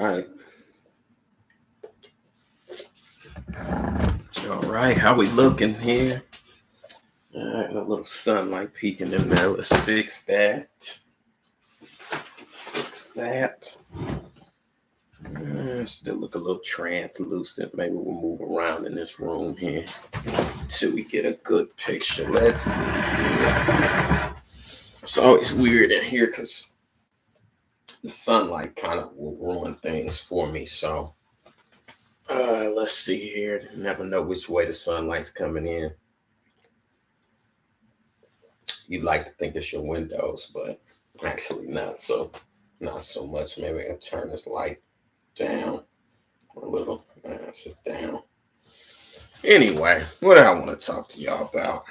right. All right. How we looking here? All right, a little sunlight peeking in there. Let's fix that. Fix that. Still look a little translucent. Maybe we'll move around in this room here till we get a good picture. Let's see. It's always weird in here because the sunlight kind of will ruin things for me. So let's see here. Never know which way the sunlight's coming in. You'd like to think it's your windows, but actually not so much. Maybe I can turn this light down a little. That's it down. Anyway, what do I want to talk to y'all about?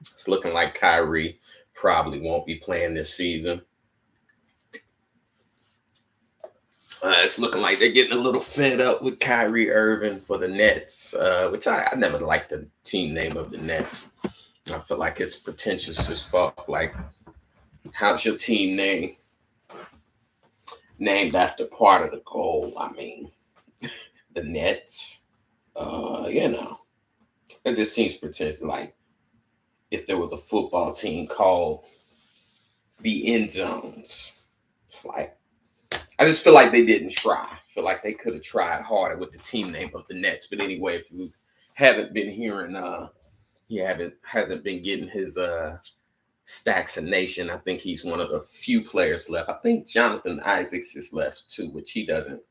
It's looking like Kyrie probably won't be playing this season. It's looking like they're getting a little fed up with Kyrie Irving for the Nets, which I never liked the team name of the Nets. I feel like it's pretentious as fuck. Like, how's your team named after part of the goal? I mean, the Nets. It just seems pretentious. Like, if there was a football team called the End Zones, it's like, I just feel like they didn't try. I feel like they could have tried harder with the team name of the Nets. But anyway, if you haven't been hearing, he hasn't been getting his Stacks of Nation. I think he's one of the few players left. I think Jonathan Isaacs is left too, which he doesn't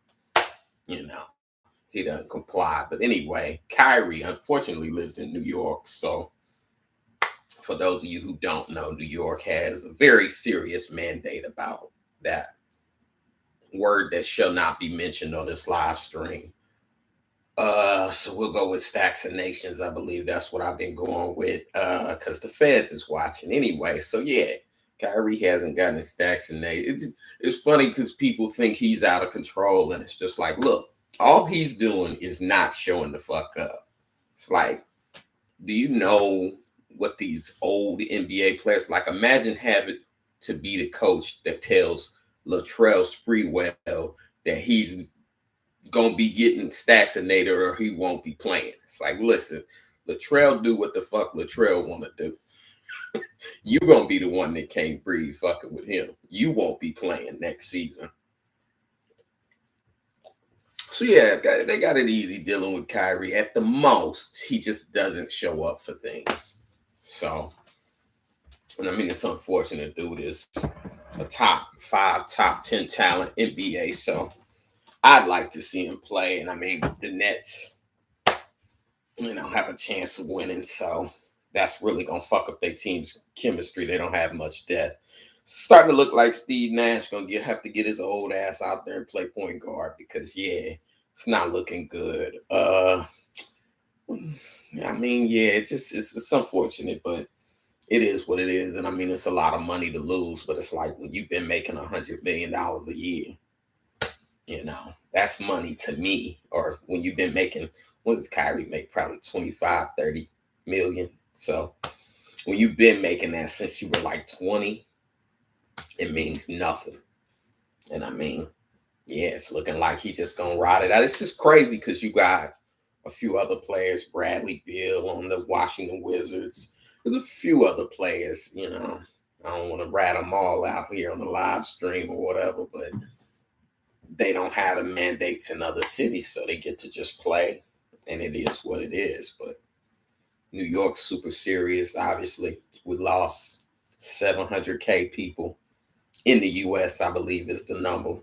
comply. But anyway, Kyrie unfortunately lives in New York. So for those of you who don't know, New York has a very serious mandate about that word that shall not be mentioned on this live stream. So we'll go with Stacks of Nations. I believe that's what I've been going with because the feds is watching anyway. So yeah, Kyrie hasn't gotten his Stacks of Nations. It's funny because people think he's out of control, and it's just like, look, all he's doing is not showing the fuck up. It's like, do you know what these old NBA players like? Imagine having to be the coach that tells Latrell Sprewell that he's gonna be getting Stacks of Nader or he won't be playing. It's like, listen, Latrell do what the fuck Latrell want to do. You gonna be the one that can't breathe fucking with him. You won't be playing next season. So yeah, they got it easy dealing with Kyrie. At the most, he just doesn't show up for things. So, and I mean, it's unfortunate. Dude is a top 5, top 10 talent NBA. So I'd like to see him play. And I mean, the Nets, have a chance of winning. So that's really going to fuck up their team's chemistry. They don't have much depth. Starting to look like Steve Nash going to have to get his old ass out there and play point guard because, yeah, it's not looking good. It's unfortunate, but it is what it is. And I mean, it's a lot of money to lose, but it's like when you've been making $100 million a year, that's money to me. Or when you've been making, what does Kyrie make? Probably 25, 30 million. So when you've been making that since you were like 20, it means nothing. And I mean, yeah, it's looking like he's just going to ride it out. It's just crazy because you got a few other players, Bradley Beal on the Washington Wizards. There's a few other players, I don't want to rat them all out here on the live stream or whatever, but they don't have the mandates in other cities, so they get to just play, and it is what it is. But New York's super serious, obviously. We lost 700K people in the U.S., I believe is the number,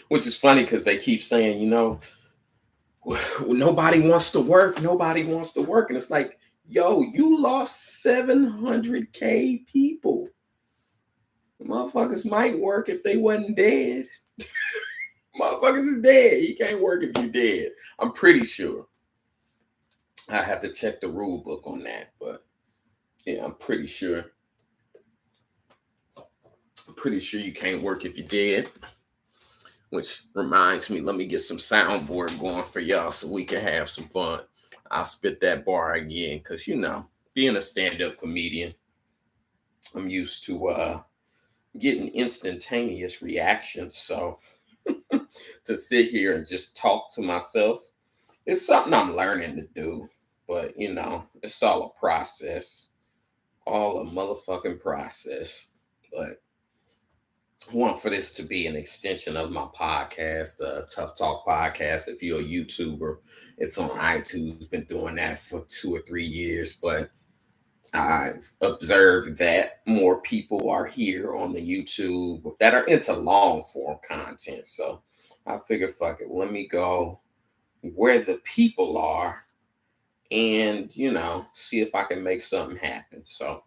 which is funny because they keep saying, nobody wants to work. Nobody wants to work. And it's like, yo, you lost 700K people. Motherfuckers might work if they wasn't dead. Motherfuckers is dead. You can't work if you're dead. I'm pretty sure. I have to check the rule book on that. But yeah, I'm pretty sure. I'm pretty sure you can't work if you're dead. Which reminds me, let me get some soundboard going for y'all so we can have some fun. I'll spit that bar again because, being a stand-up comedian, I'm used to getting instantaneous reactions. So to sit here and just talk to myself, it's something I'm learning to do. But it's all a process, all a motherfucking process. But I want for this to be an extension of my podcast, Tough Talk Podcast. If you're a YouTuber, it's on iTunes. Been doing that for 2 or 3 years, but I've observed that more people are here on the YouTube that are into long form content. So I figured, fuck it, let me go where the people are and, see if I can make something happen. So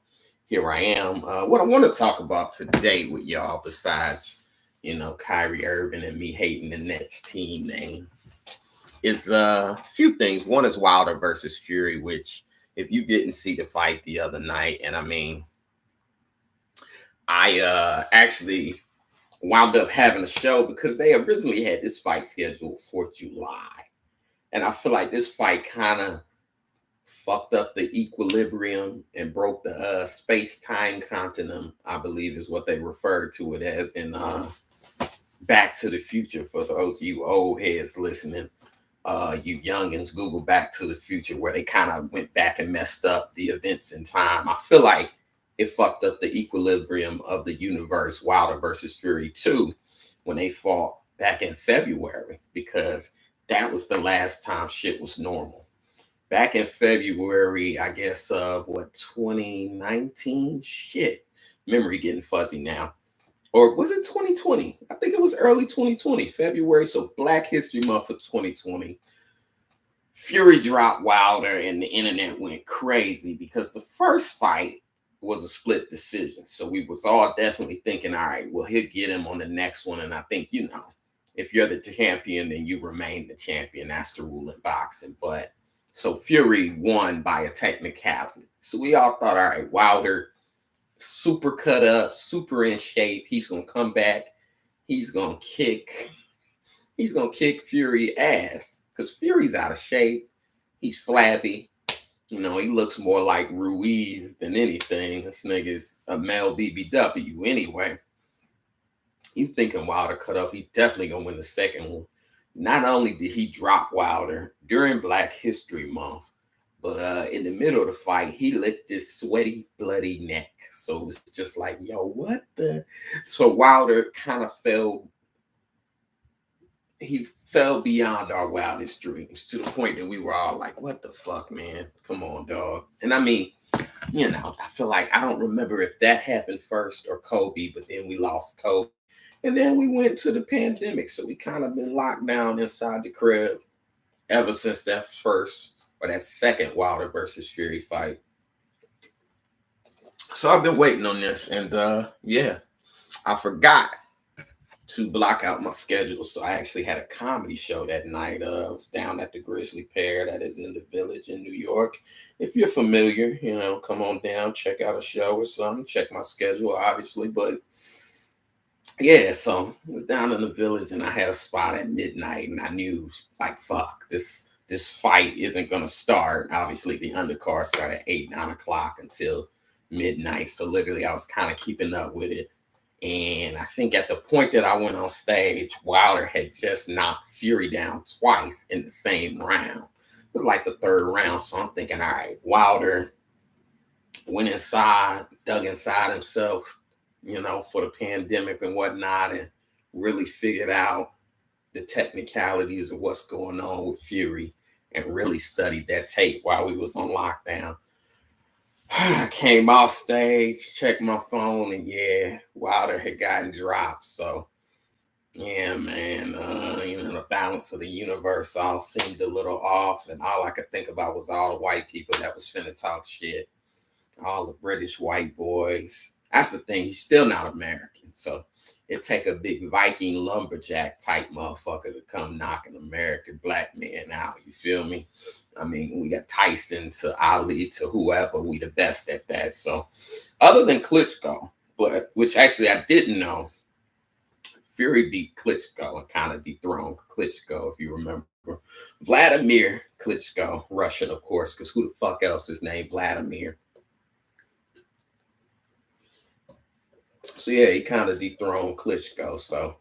here I am. What I want to talk about today with y'all, besides, Kyrie Irving and me hating the Nets team name, is a few things. One is Wilder versus Fury, which if you didn't see the fight the other night, and I mean, I actually wound up having a show because they originally had this fight scheduled for July. And I feel like this fight kind of fucked up the equilibrium and broke the space-time continuum, I believe is what they referred to it as in Back to the Future, for those of you old heads listening. You youngins, Google Back to the Future, where they kind of went back and messed up the events in time. I feel like it fucked up the equilibrium of the universe, Wilder versus Fury 2, when they fought back in February, because that was the last time shit was normal. Back in February, I guess, of 2019? Shit. Memory getting fuzzy now. Or was it 2020? I think it was early 2020, February. So Black History Month of 2020. Fury dropped Wilder and the internet went crazy because the first fight was a split decision. So we was all definitely thinking, all right, well, he'll get him on the next one. And I think, if you're the champion, then you remain the champion. That's the rule in boxing. But so Fury won by a technicality. So we all thought, all right, Wilder, super cut up, super in shape. He's going to come back. He's going to kick Fury ass because Fury's out of shape. He's flabby. He looks more like Ruiz than anything. This nigga's a male BBW anyway. You thinking Wilder cut up, he's definitely going to win the second one. Not only did he drop Wilder during Black History Month, but in the middle of the fight, he licked his sweaty, bloody neck. So it was just like, yo, what the? So Wilder kind of fell beyond our wildest dreams to the point that we were all like, what the fuck, man? Come on, dog. And I mean, I feel like I don't remember if that happened first or Kobe, but then we lost Kobe. And then we went to the pandemic. So we kind of been locked down inside the crib ever since that first or that second Wilder versus Fury fight. So I've been waiting on this. And I forgot to block out my schedule. So I actually had a comedy show that night. I was down at the Grizzly Pear that is in the Village in New York. If you're familiar, come on down, check out a show or something. Check my schedule, obviously. But yeah, so I was down in the Village and I had a spot at midnight and I knew, like, fuck, this fight isn't going to start. Obviously, the undercard started at 8, 9 o'clock until midnight. So literally, I was kind of keeping up with it. And I think at the point that I went on stage, Wilder had just knocked Fury down twice in the same round. It was like the third round. So I'm thinking, all right, Wilder went inside, dug inside himself, for the pandemic and whatnot, and really figured out the technicalities of what's going on with Fury and really studied that tape while we was on lockdown. I came off stage, checked my phone, and Wilder had gotten dropped. So, yeah, man, the balance of the universe all seemed a little off, and all I could think about was all the white people that was finna talk shit, all the British white boys. That's the thing, he's still not American, so it take a big Viking lumberjack type motherfucker to come knock an American black man out. You feel me? I mean, we got Tyson to Ali to whoever. We the best at that. So other than Klitschko, but which actually I didn't know, Fury beat Klitschko and kind of dethroned Klitschko, if you remember. Vladimir Klitschko, Russian, of course, because who the fuck else is named Vladimir? So yeah, he kind of dethroned Klitschko. So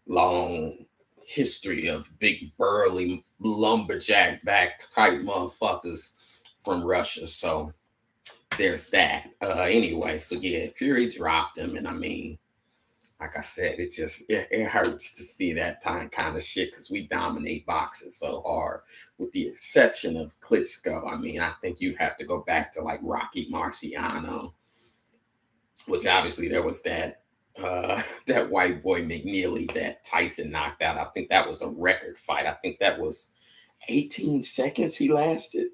long history of big burly lumberjack back type motherfuckers from Russia. So there's that. Anyway, so yeah, Fury dropped him, and I mean, like I said, it hurts to see that kind of shit because we dominate boxing so hard, with the exception of Klitschko. I mean, I think you have to go back to like Rocky Marciano, which obviously there was that that white boy McNeely that Tyson knocked out. I think that was a record fight. I think that was 18 seconds he lasted.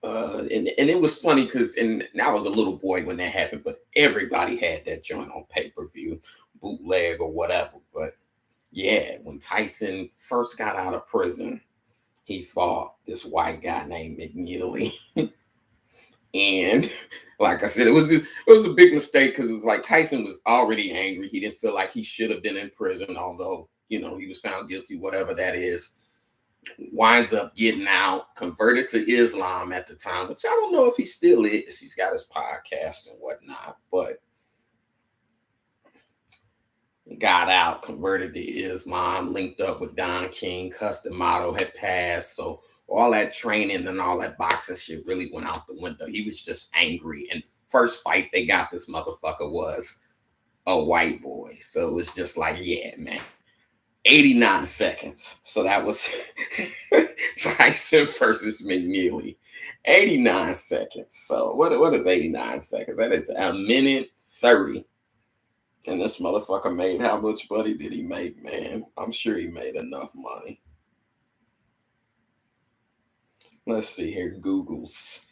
And it was funny because, and I was a little boy when that happened, but everybody had that joint on pay-per-view, bootleg or whatever. But yeah, when Tyson first got out of prison, he fought this white guy named McNeely. And like I said, it was a big mistake because it was like Tyson was already angry. He didn't feel like he should have been in prison, although, he was found guilty, whatever that is. Winds up getting out, converted to Islam at the time, which I don't know if he still is. He's got his podcast and whatnot, but got out, converted to Islam, linked up with Don King, custom model had passed. So all that training and all that boxing shit really went out the window. He was just angry. And first fight they got this motherfucker was a white boy. So it was just like, yeah, man. 89 seconds. So that was Tyson versus McNeely. 89 seconds. So what is 89 seconds? That is a minute 30. And this motherfucker made, how much money did he make, man? I'm sure he made enough money. Let's see here. Googles.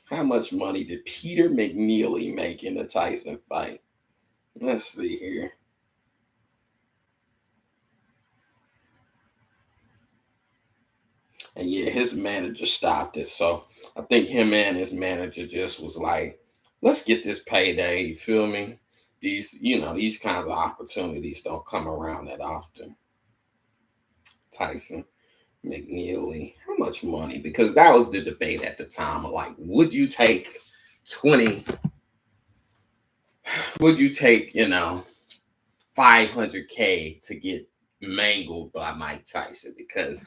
How much money did Peter McNeely make in the Tyson fight? Let's see here. And yeah, his manager stopped it. So I think him and his manager just was like, let's get this payday. You feel me? These kinds of opportunities don't come around that often. Tyson McNeely, how much money? Because that was the debate at the time of like, would you take 20? Would you take, 500K to get mangled by Mike Tyson? Because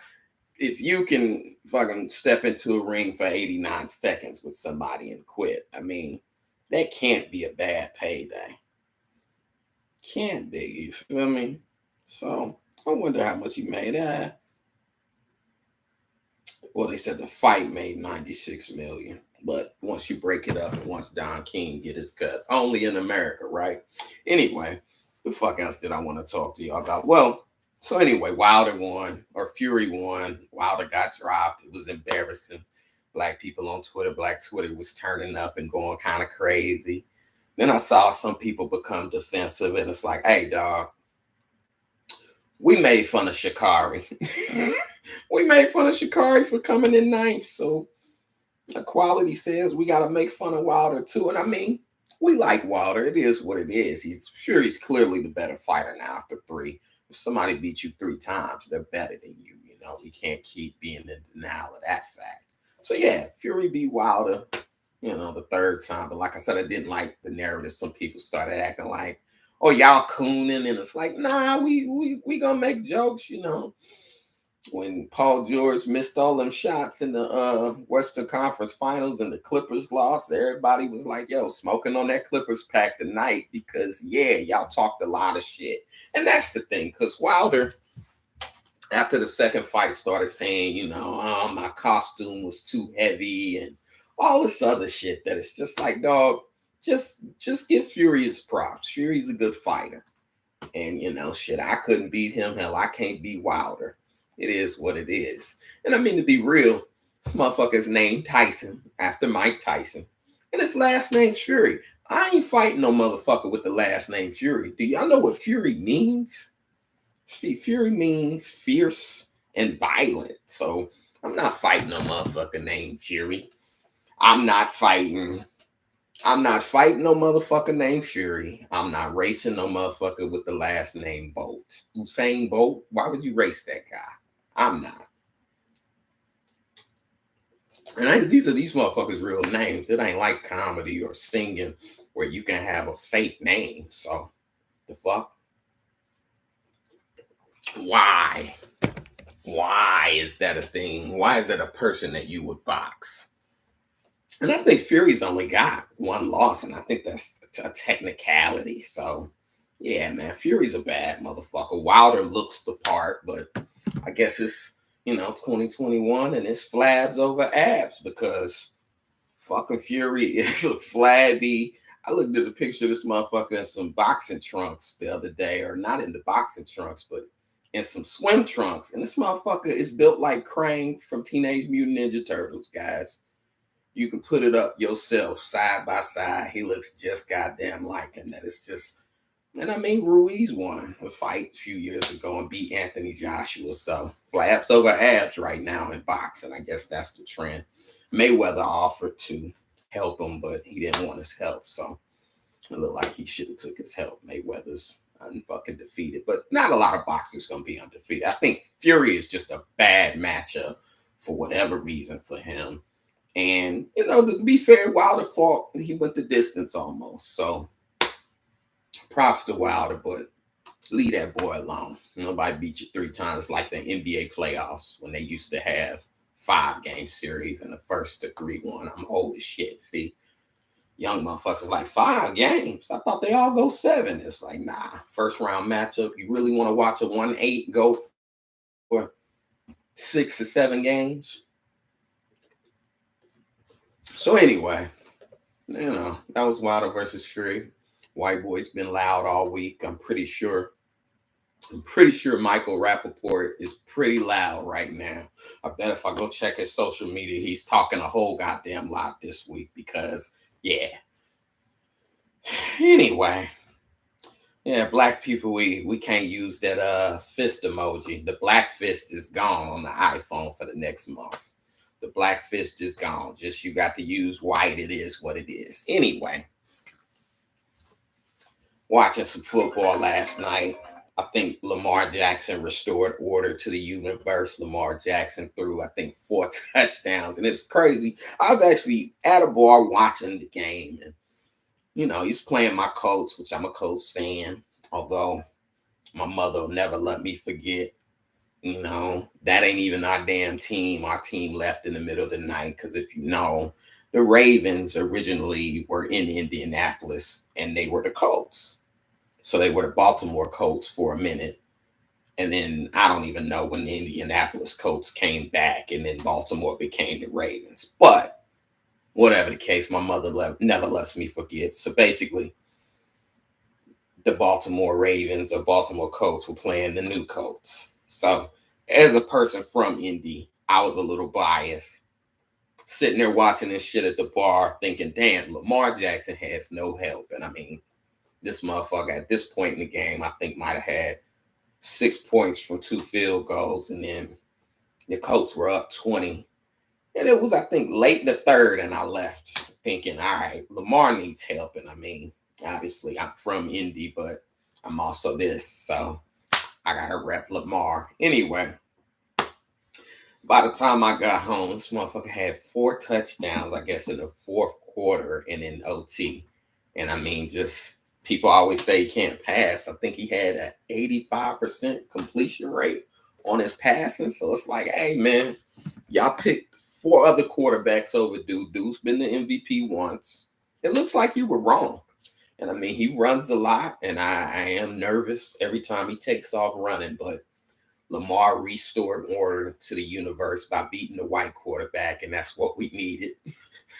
if you can fucking step into a ring for 89 seconds with somebody and quit, I mean, that can't be a bad payday. Can't be, you feel me? So I wonder how much he made. Well, they said the fight made 96 million. But once you break it up and once Don King get his cut, only in America, right? Anyway, the fuck else did I want to talk to y'all about? Well, so anyway, Wilder won, or Fury won. Wilder got dropped. It was embarrassing. Black people on Twitter, Black Twitter was turning up and going kind of crazy. Then I saw some people become defensive, and it's like, hey, dog, we made fun of Shikari. We made fun of Shikari for coming in ninth. So equality says we got to make fun of Wilder too. And I mean, we like Wilder. It is what it is. He's clearly the better fighter now after 3. If somebody beats you 3 times, they're better than you. We can't keep being in denial of that fact. So yeah, Fury beat Wilder, the 3rd time. But like I said, I didn't like the narrative. Some people started acting like, oh, y'all cooning. And it's like, nah, we gonna make jokes, When Paul George missed all them shots in the Western Conference Finals and the Clippers lost, everybody was like, yo, smoking on that Clippers pack tonight because, yeah, y'all talked a lot of shit. And that's the thing, because Wilder, after the second fight, started saying, my costume was too heavy and all this other shit that it's just like, dog, just give Fury his props. Fury's a good fighter. And, shit, I couldn't beat him. Hell, I can't beat Wilder. It is what it is. And I mean, to be real, this motherfucker's named Tyson after Mike Tyson. And his last name's Fury. I ain't fighting no motherfucker with the last name Fury. Do y'all know what Fury means? See, Fury means fierce and violent. So I'm not fighting no motherfucker named Fury. I'm not fighting no motherfucker named Fury. I'm not racing no motherfucker with the last name Bolt. Usain Bolt? Why would you race that guy? I'm not. And these motherfuckers' real names. It ain't like comedy or singing where you can have a fake name. So the fuck? Why? Why is that a thing? Why is that a person that you would box? And I think Fury's only got one loss, and I think that's a technicality. So, yeah, man, Fury's a bad motherfucker. Wilder looks the part, but I guess it's 2021 and it's flabs over abs because fucking Fury is a flabby. I looked at a picture of this motherfucker in some boxing trunks the other day, or not in the boxing trunks, but in some swim trunks. And this motherfucker is built like Krang from Teenage Mutant Ninja Turtles, guys. You can put it up yourself side by side. He looks just goddamn like him. That is just, and I mean, Ruiz won a fight a few years ago and beat Anthony Joshua. So flaps over abs right now in boxing. I guess that's the trend. Mayweather offered to help him, but he didn't want his help. So it looked like he should have took his help. Mayweather's unfucking defeated, but not a lot of boxers gonna be undefeated. I think Fury is just a bad matchup for whatever reason for him. And, to be fair, Wilder fought, he went the distance almost. So props to Wilder, but leave that boy alone. Nobody beat you 3 times like the NBA playoffs when they used to have 5-game series and the first to 3-1. I'm old as shit. See, young motherfuckers like 5 games. I thought they all go 7. It's like, nah, first round matchup. You really want to watch a 1-8 go for 6 or 7 games? So anyway, that was Wilder versus Fury. White boy's been loud all week. I'm pretty sure Michael Rappaport is pretty loud right now. I bet if I go check his social media, he's talking a whole goddamn lot this week because, yeah. Anyway, yeah, black people, we can't use that fist emoji. The black fist is gone on the iPhone for the next month. The black fist is gone. Just you got to use white. It is what it is. Anyway, watching some football last night. I think Lamar Jackson restored order to the universe. Lamar Jackson threw, I think, 4 touchdowns. And it's crazy. I was actually at a bar watching the game. And, he's playing my Colts, which I'm a Colts fan. Although my mother will never let me forget. That ain't even our damn team. Our team left in the middle of the night because if you know, the Ravens originally were in Indianapolis and they were the Colts. So they were the Baltimore Colts for a minute. And then I don't even know when the Indianapolis Colts came back and then Baltimore became the Ravens. But whatever the case, my mother never lets me forget. So basically, the Baltimore Ravens or Baltimore Colts were playing the new Colts. So as a person from Indy, I was a little biased. Sitting there watching this shit at the bar thinking, damn, Lamar Jackson has no help. And I mean, this motherfucker at this point in the game, I think might have had 6 points from 2 field goals. And then the Colts were up 20. And it was, I think, late in the third. And I left thinking, all right, Lamar needs help. And I mean, obviously I'm from Indy, but I'm also this. So I got to rep Lamar. Anyway, by the time I got home, this motherfucker had 4 touchdowns, I guess, in the fourth quarter and in OT. And I mean, just people always say he can't pass. I think he had an 85% completion rate on his passing. So it's like, hey, man, y'all picked 4 other quarterbacks over dude. Dude's been the MVP once. It looks like you were wrong. And I mean, he runs a lot, and I am nervous every time he takes off running, but Lamar restored order to the universe by beating the white quarterback, and that's what we needed.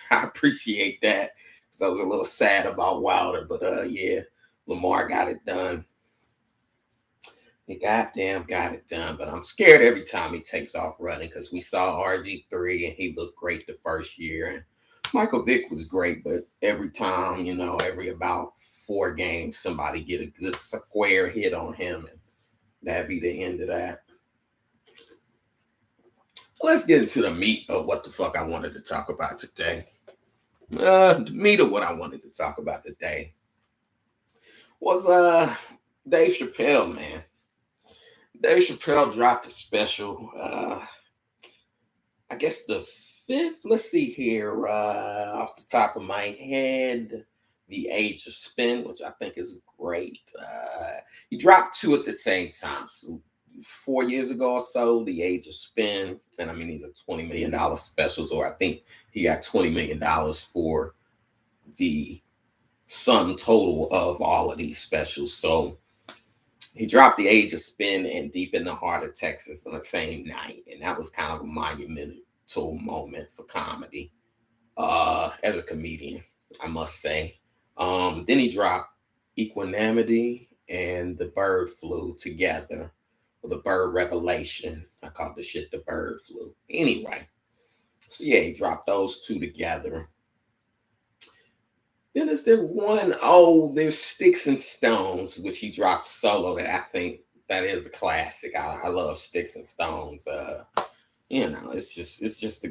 I appreciate that. So I was a little sad about Wilder, but yeah, Lamar got it done. He goddamn got it done, but I'm scared every time he takes off running because we saw RG3 and he looked great the first year, and Michael Vick was great, but every time, every about 4 games, somebody get a good square hit on him, and that'd be the end of that. Let's get into the meat of what the fuck I wanted to talk about today. The meat of what I wanted to talk about today was Dave Chappelle, man. Dave Chappelle dropped a special, I guess the fifth, let's see here. Off the top of my head, The Age of Spin, which I think is great. He dropped two at the same time. So 4 years ago or so, The Age of Spin, and I mean these are $20 million specials, or I think he got $20 million for the sum total of all of these specials. So he dropped The Age of Spin and Deep in the Heart of Texas on the same night, and that was kind of a monumental moment for comedy. As a comedian, I must say. Then he dropped Equanimity and The Bird Flu together, or The Bird Revelation. I called the shit The Bird Flu. Anyway, so yeah, he dropped those two together. Then is there one? Oh, there's Sticks and Stones, which he dropped solo. That I think that is a classic. I love Sticks and Stones. It's just a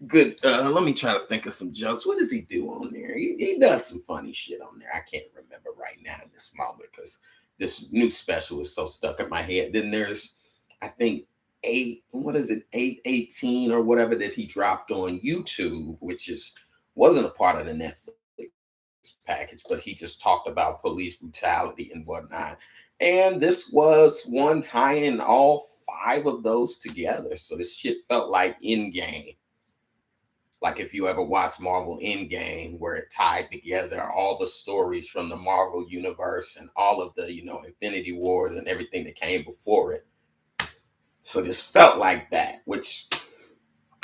good. Let me try to think of some jokes. What does he do on there? He does some funny shit on there. I can't remember right now in this moment because this new special is so stuck in my head. Then there's, I think, what is it, 818 or whatever that he dropped on YouTube, which wasn't a part of the Netflix package, but he just talked about police brutality and whatnot. And this was one tying all five of those together. So this shit felt like Endgame. Like if you ever watch Marvel Endgame, where it tied together all the stories from the Marvel universe and all of the, Infinity Wars and everything that came before it. So this felt like that, which,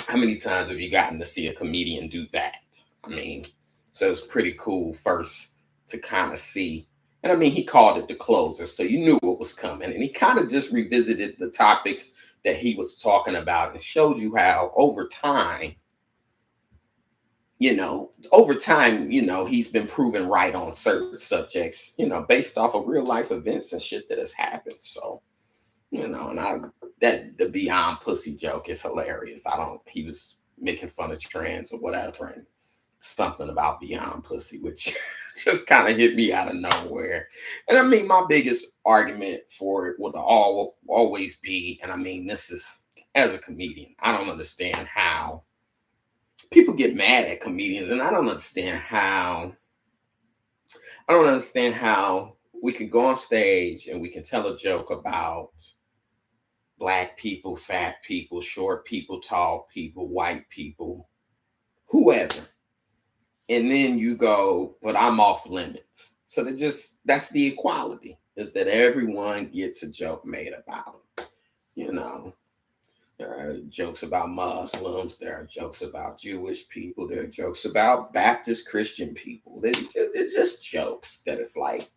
how many times have you gotten to see a comedian do that? I mean, so it's pretty cool first to kind of see. And I mean, he called it the closer, so you knew what was coming. And he kind of just revisited the topics that he was talking about and showed you how over time, he's been proven right on certain subjects, based off of real life events and shit that has happened. So, that the Beyond Pussy joke is hilarious. He was making fun of trans or whatever, and something about Beyond Pussy, which just kind of hit me out of nowhere. And I mean, my biggest argument for it would always be, and I mean, this is, as a comedian, I don't understand how people get mad at comedians, and I don't understand how we can go on stage and we can tell a joke about black people, fat people, short people, tall people, white people, whoever. And then you go, but I'm off limits. So that's the equality, is that everyone gets a joke made about them. There are jokes about Muslims. There are jokes about Jewish people. There are jokes about Baptist Christian people. They're just jokes that it's like,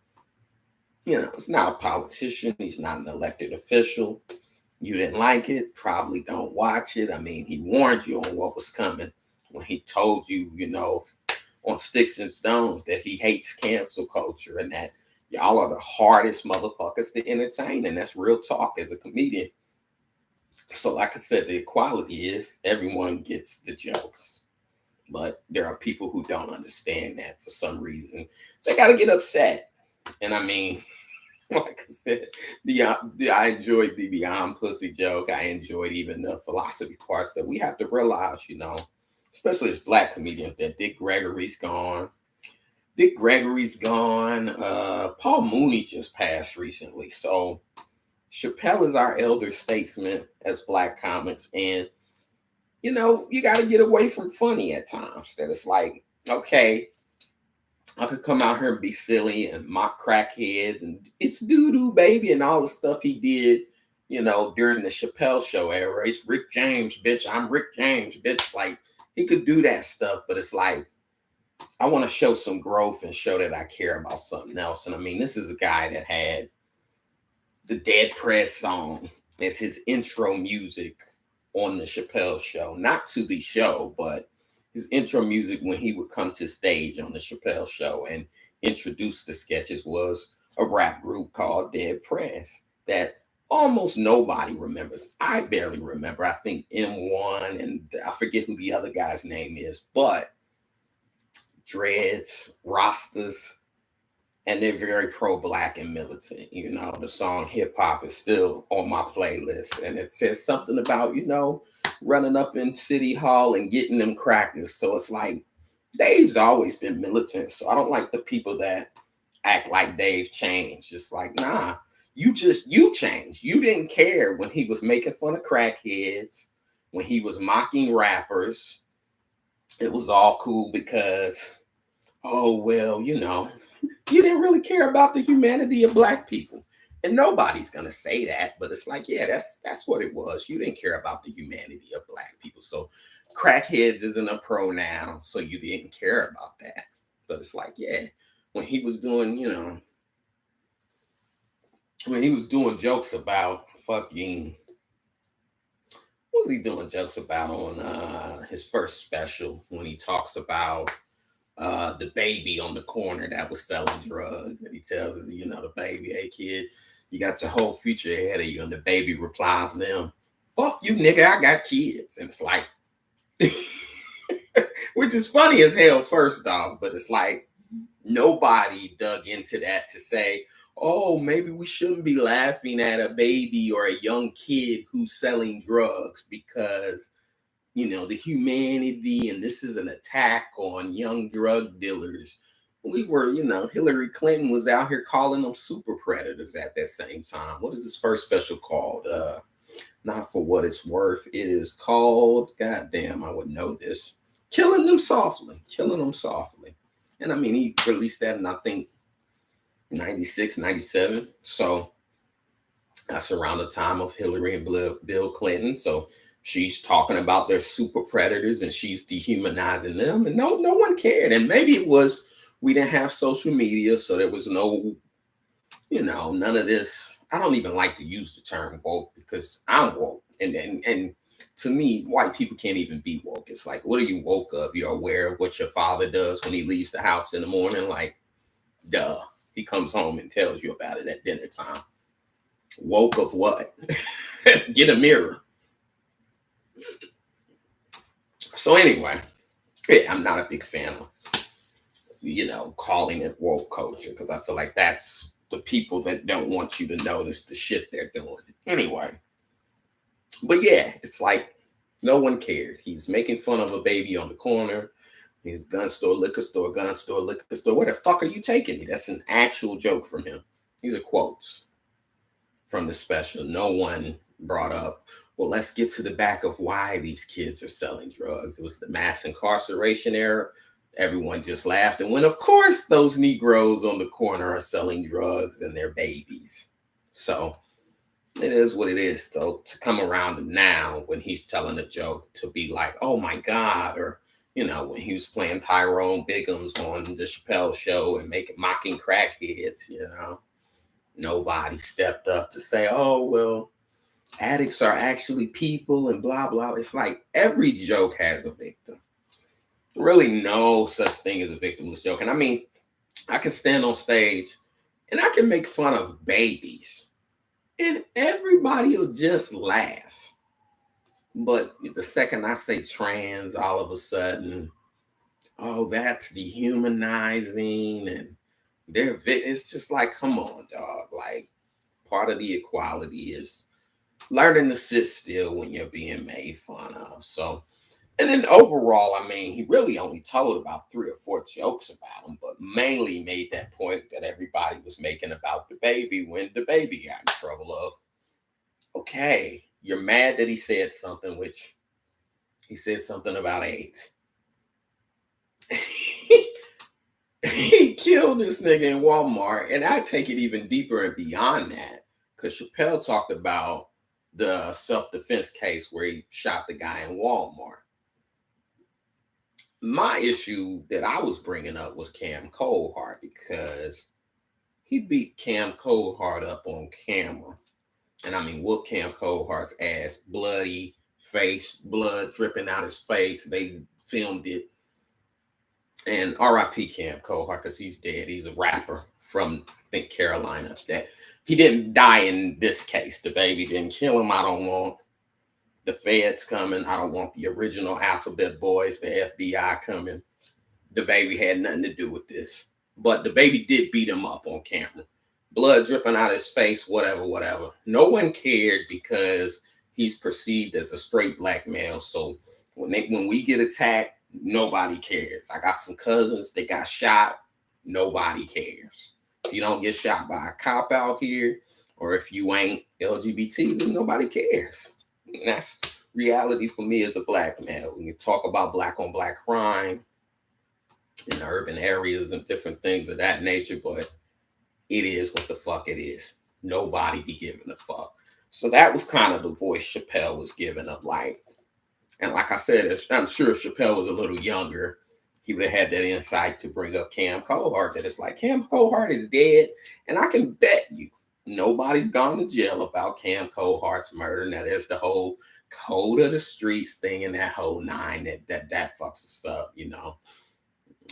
it's not a politician. He's not an elected official. You didn't like it, probably don't watch it. I mean, he warned you on what was coming when he told you, on Sticks and Stones, that he hates cancel culture and that y'all are the hardest motherfuckers to entertain. And that's real talk as a comedian. So like I said, the equality is everyone gets the jokes. But there are people who don't understand that for some reason. They got to get upset. And I mean, like I said, I enjoyed the Beyond Pussy joke. I enjoyed even the philosophy parts that we have to realize, especially as black comedians, that Dick Gregory's gone. Paul Mooney just passed recently. So Chappelle is our elder statesman as black comics. And, you got to get away from funny at times. That it's like, okay, I could come out here and be silly and mock crackheads and it's doo-doo, baby, and all the stuff he did, during the Chappelle show era. It's Rick James, bitch. I'm Rick James, bitch. Like, he could do that stuff, but it's like, I want to show some growth and show that I care about something else. And I mean, this is a guy that had the Dead Press song as his intro music on the Chappelle show. Not to the show, but his intro music when he would come to stage on the Chappelle show and introduce the sketches was a rap group called Dead Press that almost nobody remembers. I barely remember. I think M1 and I forget who the other guy's name is, but dreads, rastas, and they're very pro-black and militant. You know, the song "Hip Hop" is still on my playlist, and it says something about running up in City Hall and getting them crackers. So it's like Dave's always been militant. So I don't like the people that act like Dave changed. It's like, nah, you changed. You didn't care when he was making fun of crackheads, when he was mocking rappers. It was all cool because, oh well, you didn't really care about the humanity of black people. And nobody's gonna say that, but it's like, yeah, that's what it was. You didn't care about the humanity of black people. So crackheads isn't a pronoun, so you didn't care about that. But it's like, yeah, when he was doing, when he was doing jokes about fucking, what was he doing jokes about on his first special when he talks about the baby on the corner that was selling drugs, and he tells us, the baby, hey kid, you got your whole future ahead of you, and the baby replies to him, fuck you nigga, I got kids. And it's like, which is funny as hell first off, but it's like nobody dug into that to say, oh, maybe we shouldn't be laughing at a baby or a young kid who's selling drugs because the humanity, and this is an attack on young drug dealers. We were, Hillary Clinton was out here calling them super predators at that same time. What is this first special called? Not For What It's Worth. It is called, goddamn, I would know this. Killing Them Softly. And I mean, he released that in, I think, 96, 97. So that's around the time of Hillary and Bill Clinton. So she's talking about their super predators and she's dehumanizing them, and no one cared. And maybe it was we didn't have social media, so there was no, none of this. I don't even like to use the term woke because I'm woke, and to me, white people can't even be woke. It's like, what are you woke of? You're aware of what your father does when he leaves the house in the morning, like, duh. He comes home and tells you about it at dinner time. Woke of what? Get a mirror. So anyway, yeah, I'm not a big fan of, calling it woke culture, because I feel like that's the people that don't want you to notice the shit they're doing. Anyway, but yeah, it's like no one cared. He's making fun of a baby on the corner. He's gun store, liquor store, gun store, liquor store. Where the fuck are you taking me? That's an actual joke from him. These are quotes from the special. No one brought up, well, let's get to the back of why these kids are selling drugs. It was the mass incarceration era. Everyone just laughed and went, of course, those Negroes on the corner are selling drugs and they're babies. So it is what it is. So to come around now when he's telling a joke to be like, oh my God, or, when he was playing Tyrone Biggums on the Chappelle show and mocking crackheads, nobody stepped up to say, oh, well, addicts are actually people and blah, blah. It's like every joke has a victim. Really no such thing as a victimless joke. And I mean, I can stand on stage and I can make fun of babies and everybody will just laugh. But the second I say trans, all of a sudden, oh, that's dehumanizing. And it's just like, come on, dog. Like, part of the equality is learning to sit still when you're being made fun of. So, and then overall, I mean, he really only told about 3 or 4 jokes about him, but mainly made that point that everybody was making about the baby when the baby got in trouble of, okay, you're mad that he said something, which he said something about AIDS. He killed this nigga in Walmart, and I take it even deeper and beyond that, because Chappelle talked about the self-defense case where he shot the guy in Walmart. My issue that I was bringing up was Cam Coldheart, because he beat Cam Coldheart up on camera. And I mean, whooped Cam Coldheart's ass, bloody face, blood dripping out his face. They filmed it. And R.I.P. Cam Coldheart, because he's dead. He's a rapper from, I think, Carolina. That he didn't die in this case. The baby didn't kill him. I don't want the feds coming. I don't want the original Alphabet Boys, the FBI coming. The baby had nothing to do with this. But the baby did beat him up on camera. Blood dripping out his face, whatever, whatever. No one cared because he's perceived as a straight black male. So when we get attacked, nobody cares. I got some cousins that got shot. Nobody cares. If you don't get shot by a cop out here, or if you ain't LGBT, then nobody cares. And that's reality for me as a black male. When you talk about black on black crime in urban areas and different things of that nature, but it is what the fuck it is. Nobody be giving a fuck. So that was kind of the voice Chappelle was giving of like, and like I said, I'm sure if Chappelle was a little younger, he would have had that insight to bring up Cam Coldheart, that it's like Cam Coldheart is dead, and I can bet you nobody's gone to jail about Cam Coldheart's murder. Now there's the whole code of the streets thing and that whole nine that fucks us up, you know.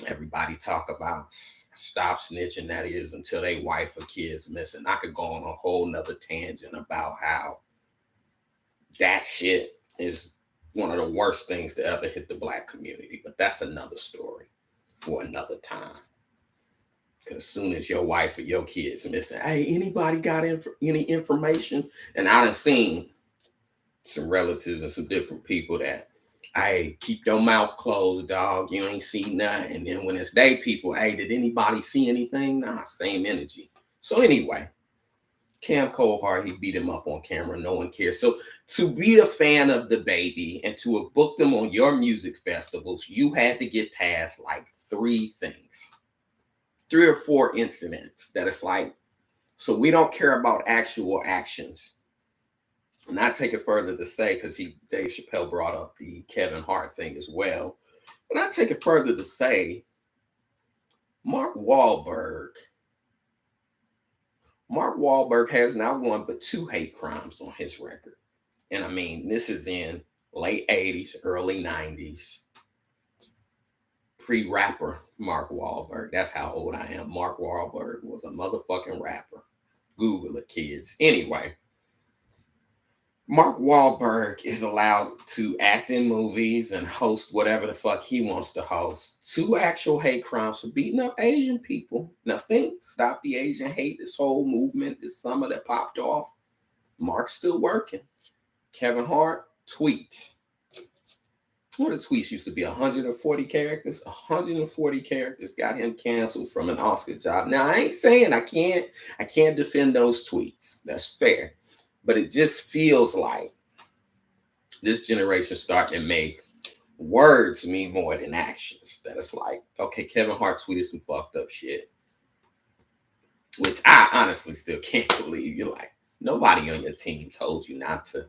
Everybody talk about stop snitching, that is until they wife or kids missing. I could go on a whole nother tangent about how that shit is one of the worst things to ever hit the black community, but that's another story for another time. Because as soon as your wife or your kids missing, hey, anybody got any information? And I done seen some relatives and some different people that, hey, keep your mouth closed, dog. You ain't see nothing. And then when it's they people, hey, did anybody see anything? Nah, same energy. So anyway, Cam Coldheart, he beat him up on camera. No one cares. So to be a fan of the baby and to have booked him on your music festivals, you had to get past like 3 things, 3 or 4 incidents that it's like, so we don't care about actual actions. And I take it further to say, because Dave Chappelle brought up the Kevin Hart thing as well. But I take it further to say, Mark Wahlberg has not 1 but 2 hate crimes on his record. And I mean, this is in late 80s, early 90s. Pre-rapper Mark Wahlberg. That's how old I am. Mark Wahlberg was a motherfucking rapper. Google it, kids. Anyway, Mark Wahlberg is allowed to act in movies and host whatever the fuck he wants to host. 2 actual hate crimes for beating up Asian people. Now think, Stop the Asian Hate, this whole movement this summer that popped off. Mark's still working. Kevin Hart, tweet. One of the tweets used to be 140 characters. 140 characters got him canceled from an Oscar job. Now I ain't saying I can't defend those tweets. That's fair. But it just feels like this generation starting to make words mean more than actions. That it's like, okay, Kevin Hart tweeted some fucked up shit, which I honestly still can't believe. You're like, nobody on your team told you not to,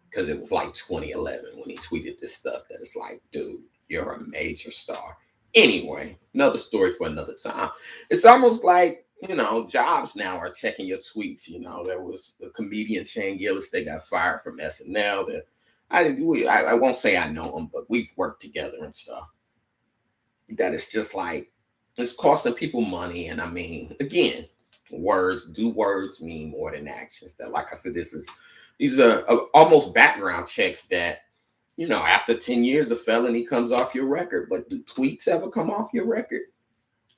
because it was like 2011 when he tweeted this stuff that it's like, dude, you're a major star. Anyway, another story for another time. It's almost like, you know, jobs now are checking your tweets. You know, there was a comedian, Shane Gillis, they got fired from SNL. That I won't say I know him, but we've worked together and stuff. That it's just like, it's costing people money. And I mean, again, words mean more than actions. That, like I said, these are almost background checks that, you know, after 10 years, a felony comes off your record. But do tweets ever come off your record?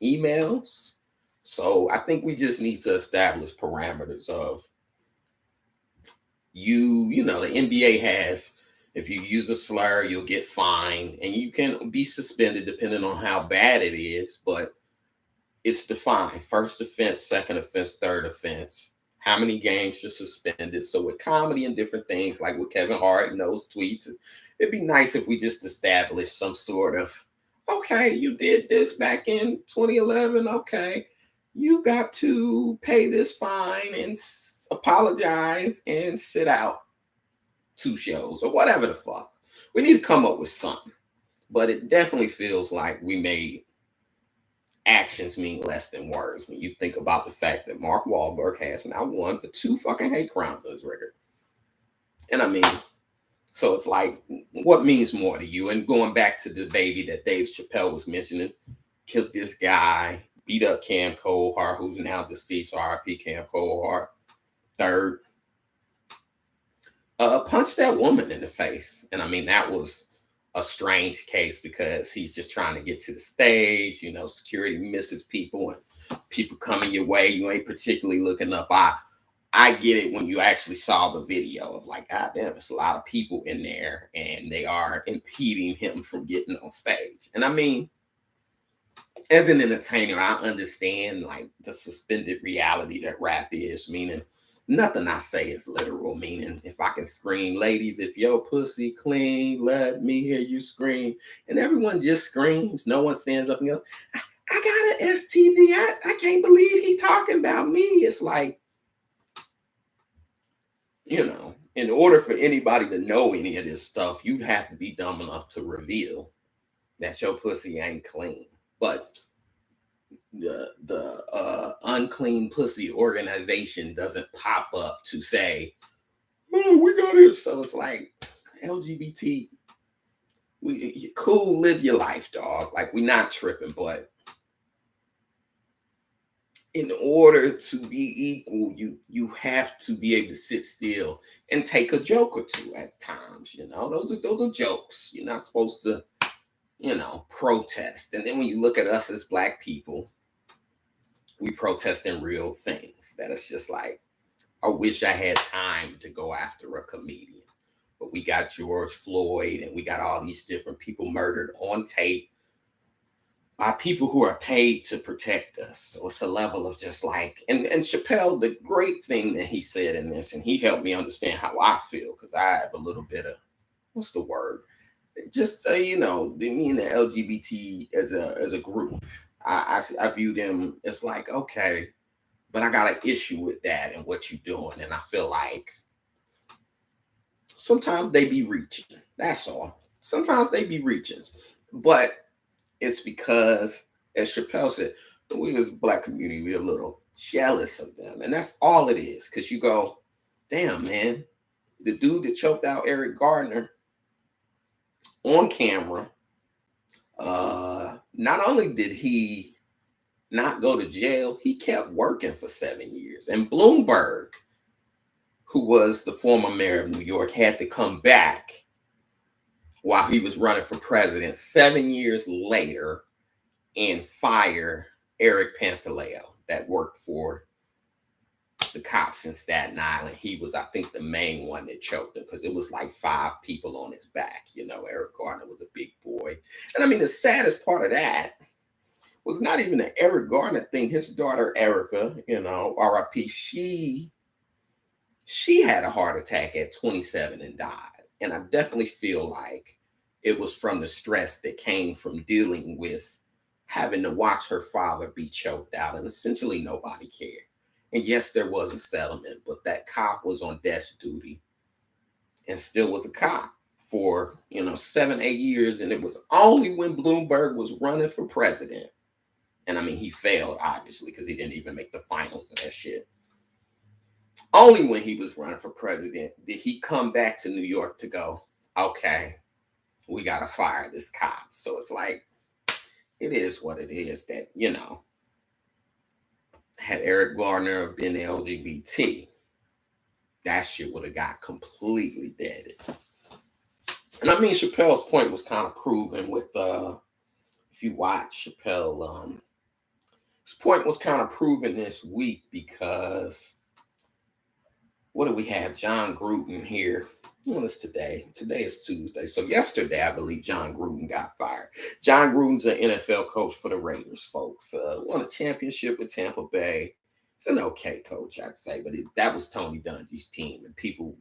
Emails? So I think we just need to establish parameters of you know, the NBA has, if you use a slur, you'll get fined and you can be suspended depending on how bad it is, but it's defined. First offense, second offense, third offense. How many games you're suspended. So with comedy and different things, like with Kevin Hart and those tweets, it'd be nice if we just establish some sort of, okay, you did this back in 2011. Okay. You got to pay this fine and apologize and sit out 2 shows or whatever the fuck. We need to come up with something. But it definitely feels like we made actions mean less than words when you think about the fact that Mark Wahlberg has not 1 but 2 fucking hate crimes on his record. And I mean, so it's like, what means more to you? And going back to the baby that Dave Chappelle was mentioning, killed this guy, beat up Cam Coldheart, who's now deceased, RIP Cam Coldheart. Third, punched that woman in the face. And I mean, that was a strange case because he's just trying to get to the stage. You know, security misses people and people coming your way. You ain't particularly looking up. I get it when you actually saw the video of like, God damn, there's a lot of people in there and they are impeding him from getting on stage. And I mean, as an entertainer, I understand like the suspended reality that rap is, meaning nothing I say is literal, meaning if I can scream, ladies, if your pussy clean, let me hear you scream. And everyone just screams. No one stands up and goes, I got an STD. I can't believe he talking about me. It's like, you know, in order for anybody to know any of this stuff, you have to be dumb enough to reveal that your pussy ain't clean. But the unclean pussy organization doesn't pop up to say, oh, we got it. So it's like LGBT, we cool, live your life, dog. Like, we not tripping, but in order to be equal, you have to be able to sit still and take a joke or two at times. You know, those are jokes. You're not supposed to, you know, protest. And then when you look at us as Black people, we protest in real things. That is just like, I wish I had time to go after a comedian. But we got George Floyd and we got all these different people murdered on tape by people who are paid to protect us. So it's a level of just like, and Chappelle, the great thing that he said in this, and he helped me understand how I feel, because I have a little bit of, what's the word? Just, you know, me and the LGBT as a group, I view them as like, okay, but I got an issue with that and what you're doing. And I feel like sometimes they be reaching. That's all. Sometimes they be reaching. But it's because, as Chappelle said, we as a Black community, we're a little jealous of them. And that's all it is. Because you go, damn, man, the dude that choked out Eric Gardner on camera, not only did he not go to jail, he kept working for 7 years. And Bloomberg, who was the former mayor of New York, had to come back while he was running for president 7 years later and fire Eric Pantaleo that worked for the cops in Staten Island. He was, I think, the main one that choked him because it was like 5 people on his back. You know, Eric Gardner was a big boy. And I mean, the saddest part of that was not even the Eric Gardner thing. His daughter, Erica, you know, RIP, she had a heart attack at 27 and died. And I definitely feel like it was from the stress that came from dealing with having to watch her father be choked out, and essentially nobody cared. And yes, there was a settlement, but that cop was on desk duty and still was a cop for, you know, 7, 8 years. And it was only when Bloomberg was running for president. And I mean, he failed, obviously, because he didn't even make the finals of that shit. Only when he was running for president did he come back to New York to go, okay, we got to fire this cop. So it's like, it is what it is that, you know, had Eric Gardner been LGBT, that shit would have got completely deaded. And I mean, Chappelle's point was kind of proven with, if you watch Chappelle, his point was kind of proven this week because, what do we have? Jon Gruden here. What is today? Today is Tuesday. So yesterday, I believe Jon Gruden got fired. Jon Gruden's an NFL coach for the Raiders, folks. Won a championship with Tampa Bay. He's an okay coach, I'd say, but that was Tony Dungy's team, and people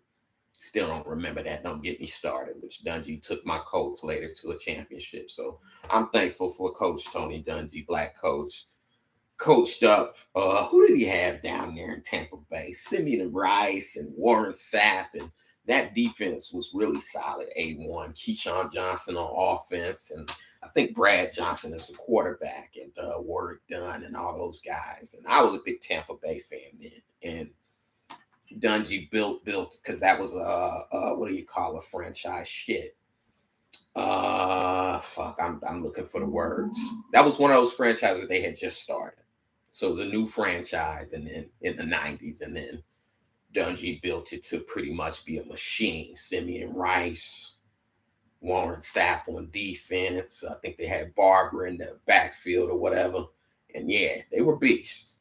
still don't remember that. Don't get me started, which Dungy took my Colts later to a championship. So I'm thankful for Coach Tony Dungy, Black coach. Coached up, who did he have down there in Tampa Bay? Simeon Rice and Warren Sapp, and that defense was really solid. A1, Keyshawn Johnson on offense, and I think Brad Johnson is the quarterback, and Warrick Dunn and all those guys. And I was a big Tampa Bay fan then. And Dungy built because that was what do you call a franchise shit? I'm looking for the words. That was one of those franchises they had just started. So the new franchise, and then in the 90s, and then Dungy built it to pretty much be a machine. Simeon Rice, Warren Sapp on defense. I think they had Barber in the backfield or whatever. And yeah, they were beasts.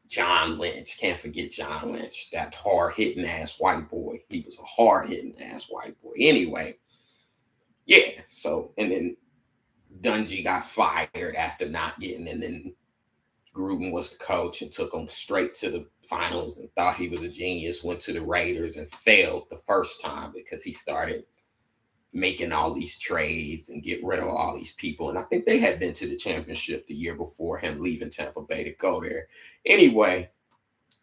John Lynch, can't forget John Lynch, that hard-hitting ass white boy. He was a hard-hitting ass white boy. Anyway, yeah, so, and then Dungy got fired after not getting, and then Gruden was the coach and took them straight to the finals and thought he was a genius, went to the Raiders and failed the first time because he started making all these trades and get rid of all these people. And I think they had been to the championship the year before him leaving Tampa Bay to go there. Anyway,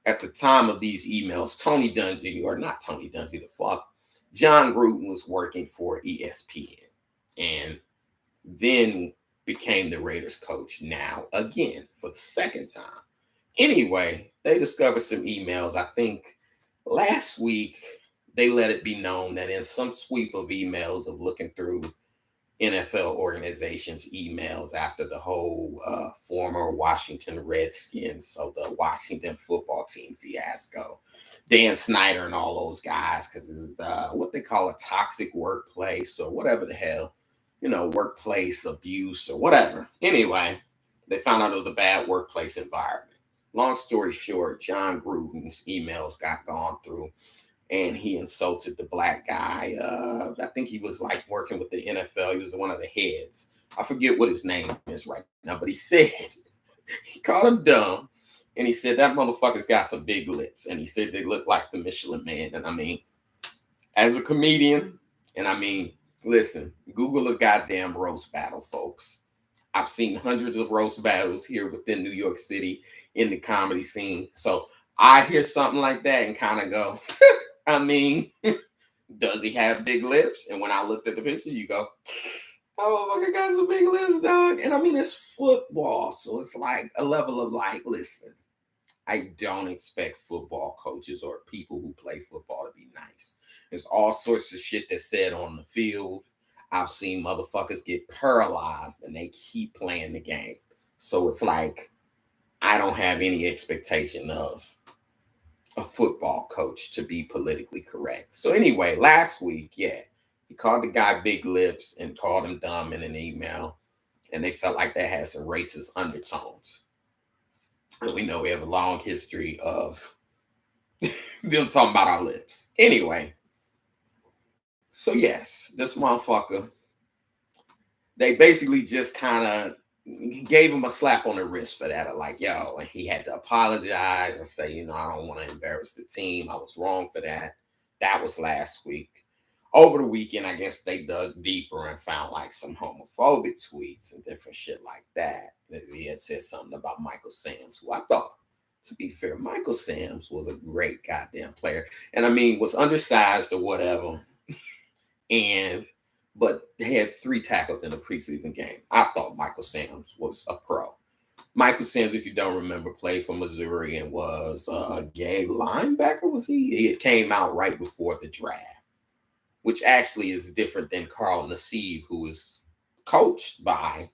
at the time of these emails, Tony Dungy, or not Tony Dungy, the fuck, Jon Gruden was working for ESPN and then became the Raiders coach now again for the second time. Anyway, they discovered some emails. I think last week they let it be known that in some sweep of emails of looking through NFL organizations' emails after the whole former Washington Redskins, so the Washington football team fiasco, Dan Snyder and all those guys, because it's what they call a toxic workplace or whatever the hell, workplace abuse or whatever. Anyway, they found out it was a bad workplace environment. Long story short, Jon Gruden's emails got gone through and he insulted the black guy. I think he was like working with the NFL. He was one of the heads. I forget what his name is right now, but he said, he called him dumb. And he said, that motherfucker's got some big lips. And he said they look like the Michelin Man. And I mean, as a comedian, and I mean, listen, Google a goddamn roast battle, folks. I've seen hundreds of roast battles here within New York City in the comedy scene. So I hear something like that and kind of go, I mean, does he have big lips? And when I looked at the picture, you go, oh, my got some big lips, dog. And I mean, it's football. So it's like a level of like, listen, I don't expect football coaches or people who play football to be nice. There's all sorts of shit that's said on the field. I've seen motherfuckers get paralyzed and they keep playing the game. So it's like, I don't have any expectation of a football coach to be politically correct. So anyway, last week, yeah, he called the guy big lips and called him dumb in an email. And they felt like that had some racist undertones. And we know we have a long history of them talking about our lips. Anyway, so yes, this motherfucker, they basically just kind of gave him a slap on the wrist for that. Like, yo, and he had to apologize and say, I don't want to embarrass the team. I was wrong for that. That was last week. Over the weekend, I guess they dug deeper and found like some homophobic tweets and different shit like that. He had said something about Michael Sams, who I thought, to be fair, Michael Sams was a great goddamn player. And I mean, was undersized or whatever. But they had 3 tackles in the preseason game. I thought Michael Sams was a pro. Michael Sams, if you don't remember, played for Missouri and was a gay linebacker, was he? He came out right before the draft, which actually is different than Carl Nassib, who is coached by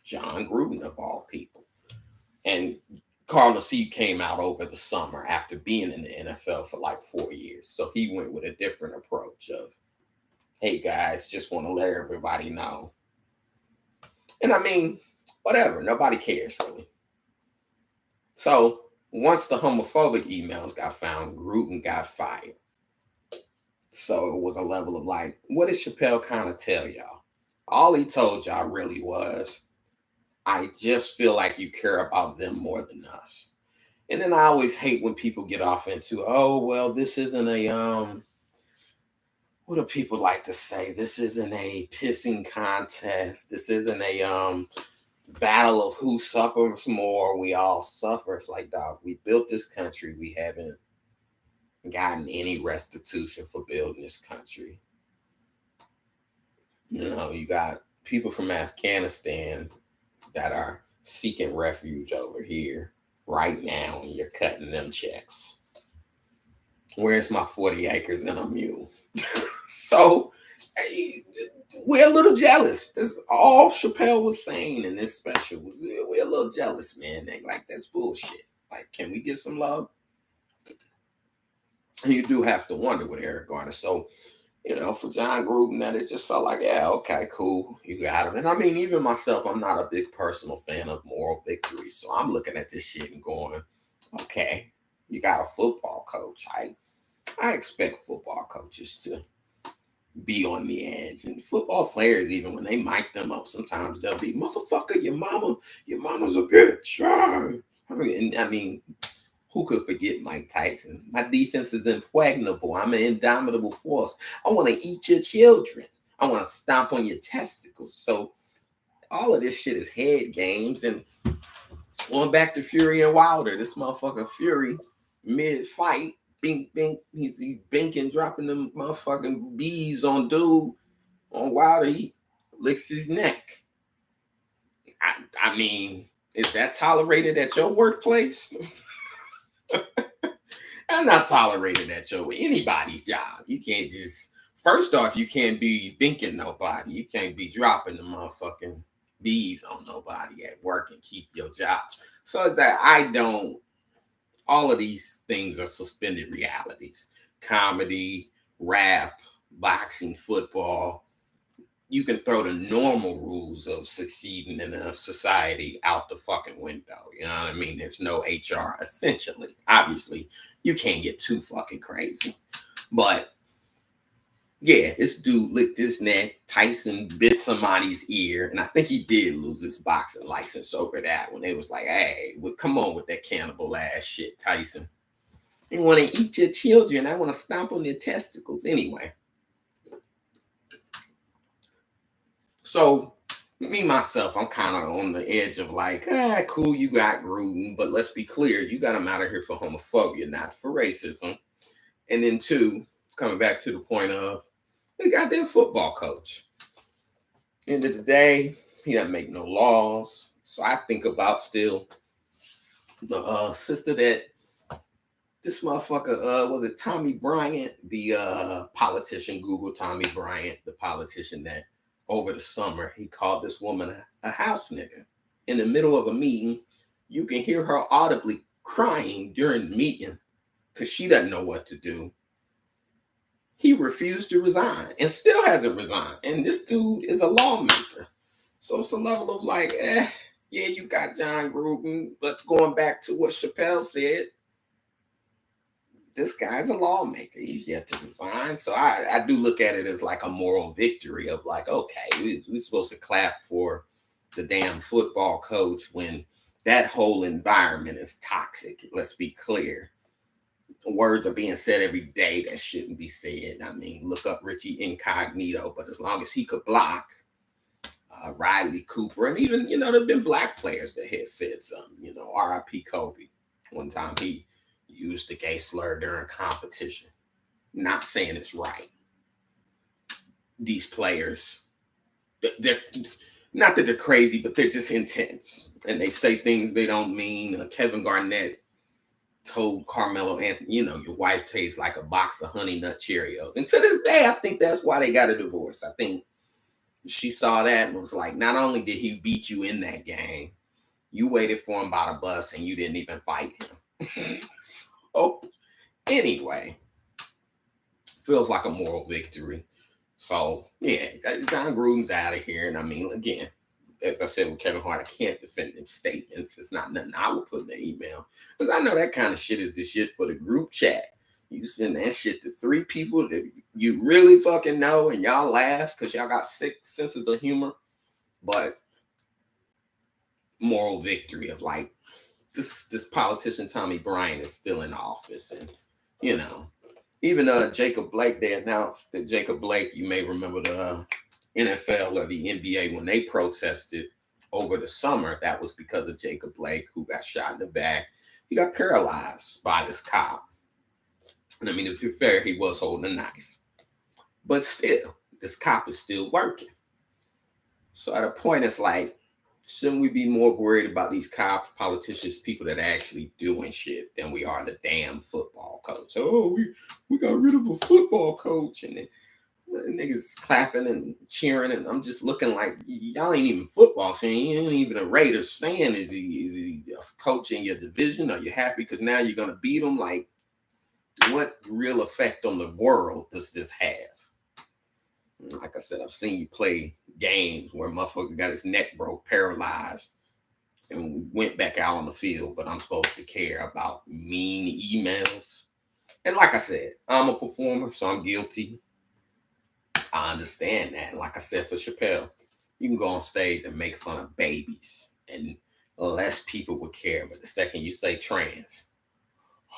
Jon Gruden, of all people. And Carl Nassib came out over the summer after being in the NFL for like 4 years. So he went with a different approach of, hey, guys, just want to let everybody know. And I mean, whatever. Nobody cares, really. So once the homophobic emails got found, Gruden got fired. So it was a level of like, what did Chappelle kind of tell y'all? All he told y'all really was, I just feel like you care about them more than us. And then I always hate when people get off into, oh, well, this isn't a, what do people like to say? This isn't a pissing contest. This isn't a battle of who suffers more. We all suffer. It's like, dog, we built this country. We haven't gotten any restitution for building this country. You got people from Afghanistan that are seeking refuge over here right now, and you're cutting them checks. Where's my 40 acres and a mule? So we're a little jealous. That's all Chappelle was saying in this special. Was we're a little jealous, man. Like, that's bullshit. Like, can we get some love? And you do have to wonder with Eric Garner. So For Jon Gruden, that it just felt like, yeah, okay, cool, you got him. And I mean, even myself, I'm not a big personal fan of moral victories. So I'm looking at this shit and going, okay, you got a football coach. I expect football coaches to be on the edge. And football players, even when they mic them up, sometimes they'll be, motherfucker, your mama's a bitch. I mean, who could forget Mike Tyson? My defense is impregnable. I'm an indomitable force. I want to eat your children. I want to stomp on your testicles. So all of this shit is head games. And going back to Fury and Wilder, this motherfucker Fury, mid-fight, bink, bink, he's binking, dropping them motherfucking bees on dude. On Wilder, he licks his neck. I mean, is that tolerated at your workplace? I'm not tolerated at anybody's job. You can't just, first off, you can't be binking nobody. You can't be dropping the motherfucking bees on nobody at work and keep your job. So it's that all of these things are suspended realities. Comedy, rap, boxing, football. You can throw the normal rules of succeeding in a society out the fucking window. You know what I mean? There's no HR, essentially. Obviously, you can't get too fucking crazy. But yeah, this dude licked his neck. Tyson bit somebody's ear. And I think he did lose his boxing license over that when they was like, hey, come on with that cannibal ass shit, Tyson. You want to eat your children. I want to stomp on their testicles. Anyway. So, me, myself, I'm kind of on the edge of like, cool, you got Gruden, but let's be clear, you got him out of here for homophobia, not for racism. And then two, coming back to the point of the goddamn football coach. End of the day, he doesn't make no laws. So I think about still the sister that this motherfucker, was it Tommy Bryant, the politician, Google Tommy Bryant, the politician that over the summer, he called this woman a house nigga. In the middle of a meeting, you can hear her audibly crying during the meeting because she doesn't know what to do. He refused to resign and still hasn't resigned. And this dude is a lawmaker. So it's a level of like, yeah, you got Jon Gruden, but going back to what Chappelle said, this guy's a lawmaker. He's yet to resign. So I do look at it as like a moral victory of like, okay, we're supposed to clap for the damn football coach when that whole environment is toxic. Let's be clear. Words are being said every day that shouldn't be said. I mean, look up Richie Incognito, but as long as he could block Riley Cooper, and even, there have been black players that had said something, R.I.P. Kobe. One time he used the gay slur during competition. Not saying it's right. These players, they're not that they're crazy, but they're just intense. And they say things they don't mean. Kevin Garnett told Carmelo Anthony, your wife tastes like a box of Honey Nut Cheerios. And to this day, I think that's why they got a divorce. I think she saw that and was like, not only did he beat you in that game, you waited for him by the bus and you didn't even fight him. So, anyway, feels like a moral victory. So, yeah, Jon Gruden's out of here. And I mean, again, as I said with Kevin Hart, I can't defend them statements. It's not nothing I would put in the email. Because I know that kind of shit is the shit for the group chat. You send that shit to 3 people that you really fucking know and y'all laugh because y'all got sick senses of humor. But moral victory of like, this politician Tommy Bryant is still in office. And, even Jacob Blake, they announced that Jacob Blake, you may remember the NFL or the NBA when they protested over the summer, that was because of Jacob Blake, who got shot in the back. He got paralyzed by this cop. And I mean, if you're fair, he was holding a knife. But still, this cop is still working. So at a point, it's like, shouldn't we be more worried about these cops, politicians, people that are actually doing shit than we are the damn football coach? Oh, we got rid of a football coach. And then niggas clapping and cheering. And I'm just looking like, y'all ain't even football fan. You ain't even a Raiders fan. Is he a coach in your division? Are you happy because now you're going to beat them? Like, what real effect on the world does this have? Like I said, I've seen you play games where motherfucker got his neck broke, paralyzed, and went back out on the field, but I'm supposed to care about mean emails. And like I said, I'm a performer, so I'm guilty. I understand that. Like I said for Chappelle, you can go on stage and make fun of babies, and less people would care. But the second you say trans,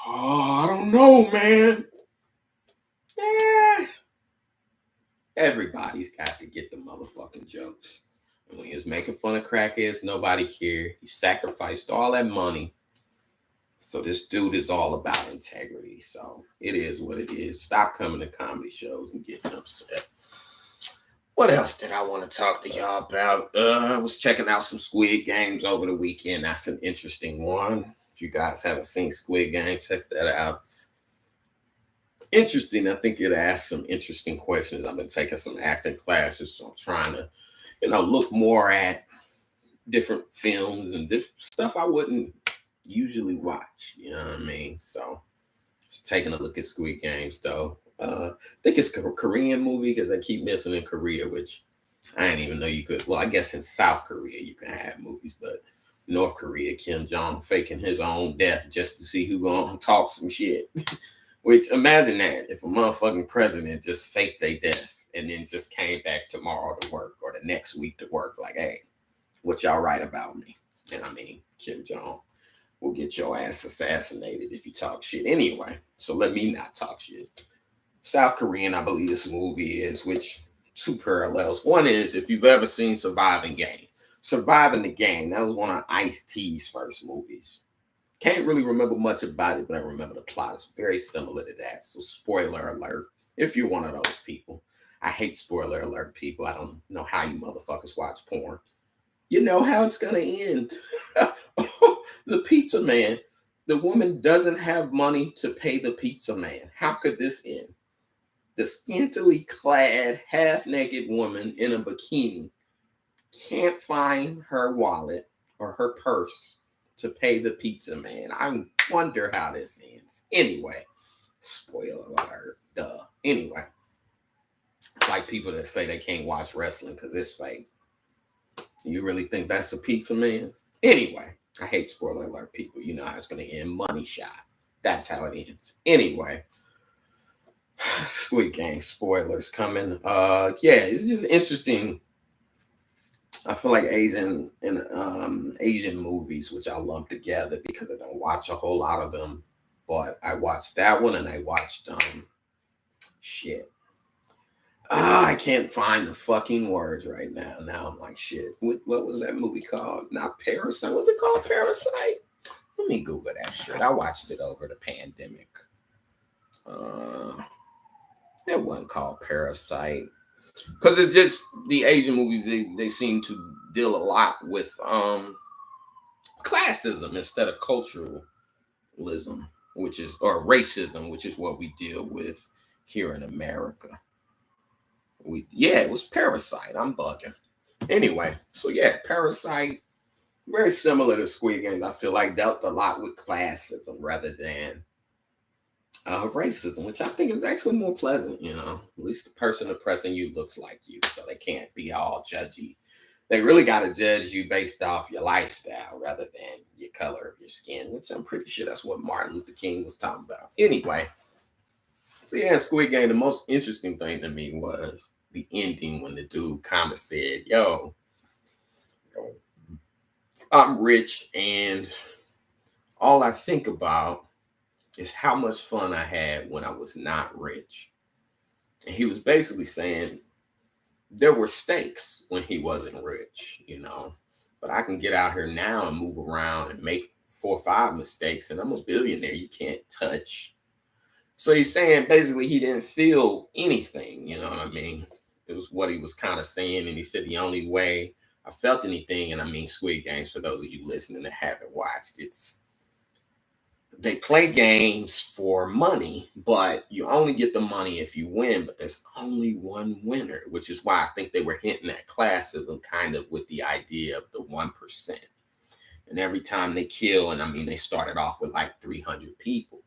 oh, I don't know, man. Yeah, everybody's got to get the motherfucking jokes. And when he was making fun of crackheads, nobody cared. He sacrificed all that money. So this dude is all about integrity. So it is what it is. Stop coming to comedy shows and getting upset. What else did I want to talk to y'all about? I was checking out some Squid Games over the weekend. That's an interesting one. If you guys haven't seen Squid Game, check that out. It's interesting. I think it asks some interesting questions. I've been taking some acting classes, so I'm trying to, look more at different films and different stuff I wouldn't usually watch. You know what I mean? So just taking a look at Squid Games, though. I think it's a Korean movie because they keep missing in Korea, which I didn't even know you could. Well, I guess in South Korea you can have movies, but North Korea, Kim Jong faking his own death just to see who gonna talk some shit. Which, imagine that if a motherfucking president just faked their death and then just came back tomorrow to work or the next week to work, like, hey, what y'all write about me? And I mean, Kim Jong will get your ass assassinated if you talk shit anyway. So let me not talk shit. South Korean, I believe this movie is, which two parallels. One is, if you've ever seen Surviving the Game, that was one of Ice-T's first movies. Can't really remember much about it, but I remember the plot. It's very similar to that. So spoiler alert, if you're one of those people. I hate spoiler alert people. I don't know how you motherfuckers watch porn. You know how it's going to end. The pizza man. The woman doesn't have money to pay the pizza man. How could this end? The scantily clad, half-naked woman in a bikini can't find her wallet or her purse to pay the pizza man. I wonder how this ends. Anyway, spoiler alert. Duh. Anyway, it's like people that say they can't watch wrestling because it's fake. You really think that's a pizza man? Anyway, I hate spoiler alert people. You know how it's going to end. Money shot. That's how it ends. Anyway. Squid Game spoilers coming. Yeah, it's just interesting. I feel like Asian movies, which I lump together because I don't watch a whole lot of them. But I watched that one and I watched shit. I can't find the fucking words right now. Now I'm like, shit. What was that movie called? Not Parasite. Was it called Parasite? Let me Google that shit. I watched it over the pandemic. It wasn't called Parasite. Because it's just the Asian movies, they seem to deal a lot with classism instead of culturalism, or racism, which is what we deal with here in America. It was Parasite. I'm bugging. Anyway, so yeah, Parasite, very similar to Squid Games. I feel like dealt a lot with classism rather than racism, which I think is actually more pleasant. At least the person oppressing you looks like you, so they can't be all judgy. They really got to judge you based off your lifestyle rather than your color of your skin, which I'm pretty sure that's what Martin Luther King was talking about. Anyway, so yeah, Squid Game, the most interesting thing to me was the ending when the dude kind of said, yo, I'm rich and all I think about is how much fun I had when I was not rich. And he was basically saying there were stakes when he wasn't rich, but I can get out here now and move around and make 4 or 5 mistakes and I'm a billionaire you can't touch. So he's saying basically he didn't feel anything, you know what I mean? It was what he was kind of saying. And he said the only way I felt anything, and I mean Squid Games, for those of you listening that haven't watched, they play games for money, but you only get the money if you win, but there's only one winner, which is why I think they were hinting at classism kind of with the idea of the 1%. And every time they kill, and I mean, they started off with like 300 people,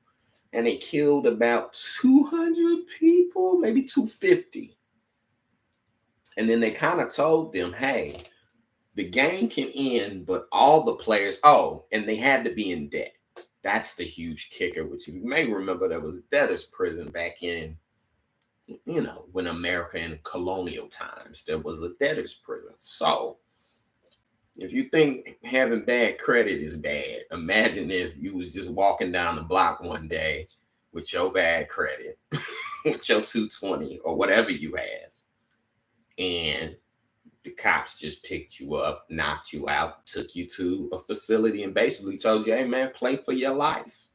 and they killed about 200 people, maybe 250. And then they kind of told them, hey, the game can end, but all the players, oh, and they had to be in debt. That's the huge kicker, which you may remember there was debtors prison back in, when America in colonial times, there was a debtors prison. So if you think having bad credit is bad, imagine if you was just walking down the block one day with your bad credit, with your 220 or whatever you have, and the cops just picked you up, knocked you out, took you to a facility, and basically told you, hey man, play for your life,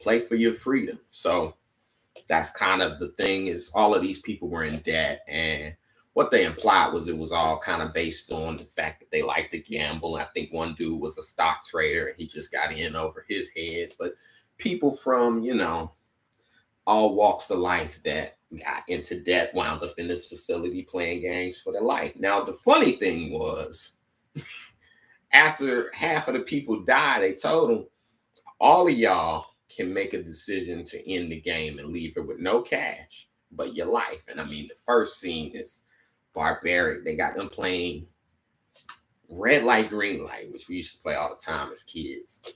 play for your freedom. So that's kind of the thing, is all of these people were in debt, and what they implied was it was all kind of based on the fact that they liked to gamble. I think one dude was a stock trader and he just got in over his head. But people from, all walks of life that got into debt wound up in this facility playing games for their life. Now, the funny thing was, after half of the people died, they told them, all of y'all can make a decision to end the game and leave it with no cash, but your life. And I mean, the first scene is barbaric. They got them playing red light, green light, which we used to play all the time as kids.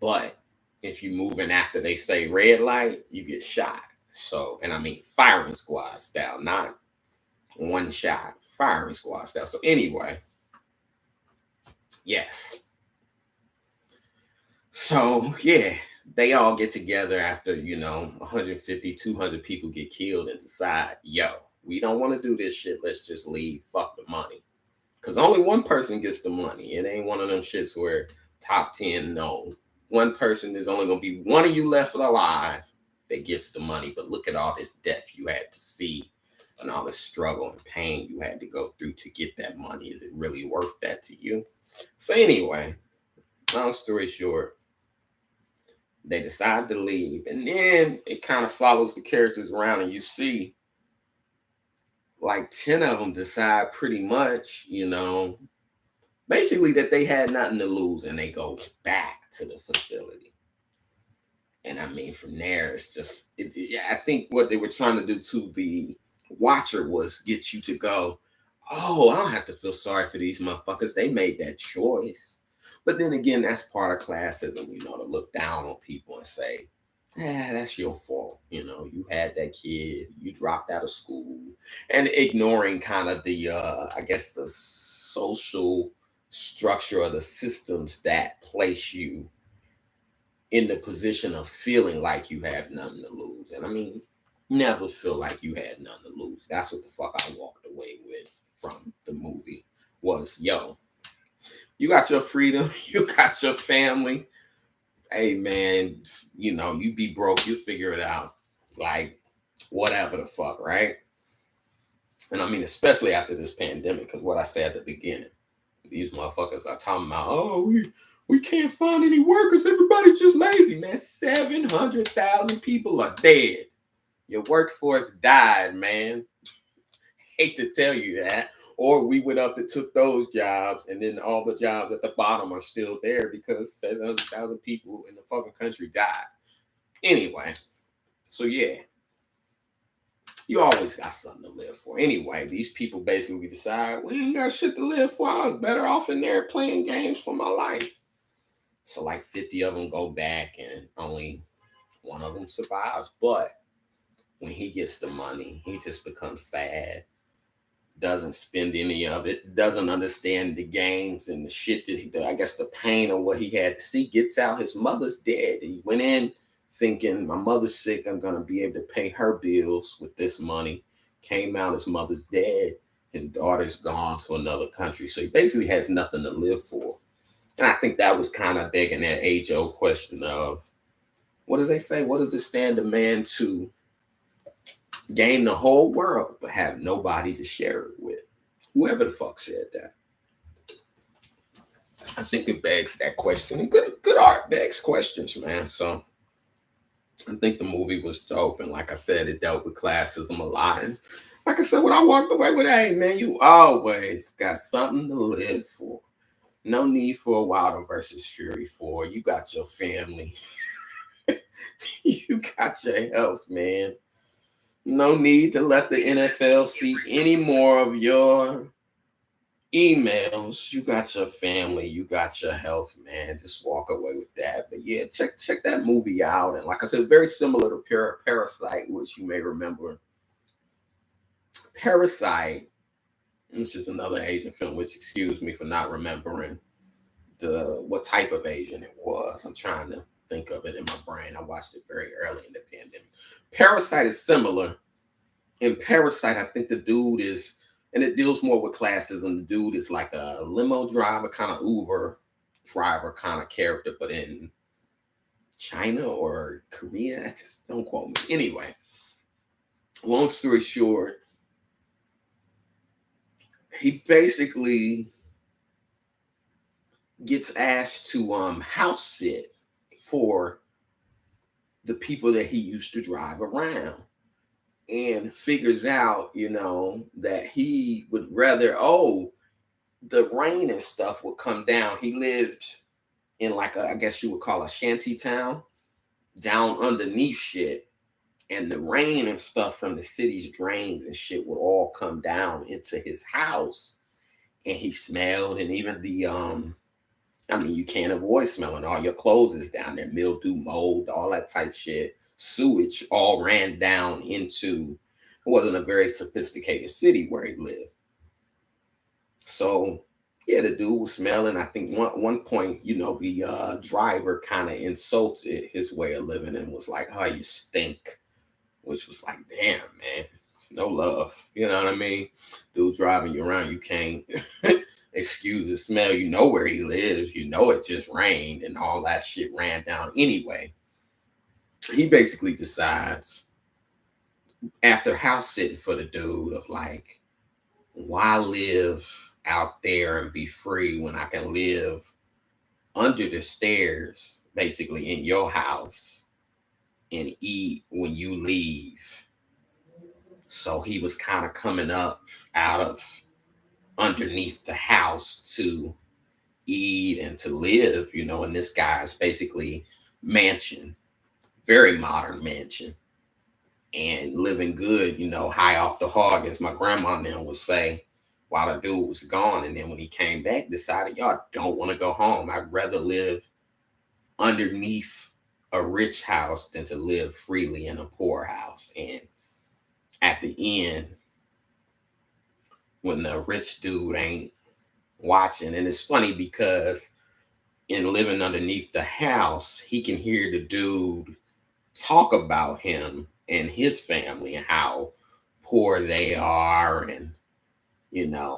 But if you move in after they say red light, you get shot. So, and I mean firing squad style, not one shot, firing squad style. So anyway, yes. So yeah, they all get together after, 150, 200 people get killed and decide, yo, we don't want to do this shit. Let's just leave. Fuck the money. Because only one person gets the money. It ain't one of them shits where top 10, no. One person, is only going to be one of you left alive that gets the money. But look at all this death you had to see and all this struggle and pain you had to go through to get that money. Is it really worth that to you? So anyway, long story short, they decide to leave. And then it kind of follows the characters around, and you see like 10 of them decide pretty much, basically that they had nothing to lose, and they go back to the facility. And I mean, from there, I think what they were trying to do to the watcher was get you to go, oh, I don't have to feel sorry for these motherfuckers. They made that choice. But then again, that's part of classism, to look down on people and say, that's your fault. You had that kid, you dropped out of school, and ignoring kind of the, I guess, the social structure or the systems that place you in the position of feeling like you have nothing to lose. And I mean, never feel like you had nothing to lose. That's what the fuck I walked away with from the movie was, yo, you got your freedom, you got your family. Hey man, you be broke, you figure it out. Like, whatever the fuck, right? And I mean, especially after this pandemic, because what I said at the beginning, these motherfuckers are talking about, oh, we can't find any workers. Everybody's just lazy, man. 700,000 people are dead. Your workforce died, man. Hate to tell you that. Or we went up and took those jobs, and then all the jobs at the bottom are still there because 700,000 people in the fucking country died. Anyway, so yeah, you always got something to live for. Anyway, these people basically decide, we ain't got shit to live for. I was better off in there playing games for my life. So like 50 of them go back, and only one of them survives. But when he gets the money, he just becomes sad. Doesn't spend any of it, doesn't understand the games and the shit that I guess the pain of what he had to see. Gets out, his mother's dead. He went in thinking, my mother's sick, I'm going to be able to pay her bills with this money. Came out, his mother's dead. His daughter's gone to another country. So he basically has nothing to live for. And I think that was kind of begging that age-old question of, what does they say? What does it stand a man to gain the whole world but have nobody to share it with? Whoever the fuck said that. I think it begs that question. And good art begs questions, man. So I think the movie was dope. And like I said, it dealt with classism a lot. And like I said, when I walked away with, hey, man, you always got something to live for. No need for a Wilder versus Fury 4. You got your family. You got your health, man. No need to let the NFL see any more of your emails. You got your family, you got your health, man. Just walk away with that. But yeah, check that movie out. And like I said, very similar to Parasite, which you may remember. Parasite, which is another Asian film, which excuse me for not remembering the what type of Asian it was. I'm trying to think of it in my brain. I watched it very early in the pandemic. Parasite is similar. In Parasite, I think the dude is, and it deals more with classes, and the dude is like a limo driver, kind of Uber driver kind of character, but in China or Korea. Just don't quote me. Anyway, long story short, he basically gets asked to house sit for the people that he used to drive around, and figures out, that he would rather, the rain and stuff would come down. He lived in like I guess you would call a shanty town down underneath shit. And the rain and stuff from the city's drains and shit would all come down into his house. And he smelled, and even you can't avoid smelling. All your clothes is down there, mildew, mold, all that type shit. Sewage all ran down into, it wasn't a very sophisticated city where he lived. So yeah, the dude was smelling. I think one point, the driver kind of insulted his way of living and was like, "Oh, you stink," which was like, "Damn, man, no love." You know what I mean? Dude driving you around, you can't excuse the smell. You know where he lives. You know it just rained and all that shit ran down anyway. He basically decides, after house sitting for the dude, of like, why live out there and be free when I can live under the stairs, basically in your house, and eat when you leave. So he was kind of coming up out of underneath the house to eat and to live, and this guy's basically mansion, very modern mansion, and living good, high off the hog, as my grandma now would say, while the dude was gone. And then when he came back, decided, y'all don't want to go home. I'd rather live underneath a rich house than to live freely in a poor house. And at the end, when the rich dude ain't watching, and it's funny because in living underneath the house, he can hear the dude talk about him and his family and how poor they are, and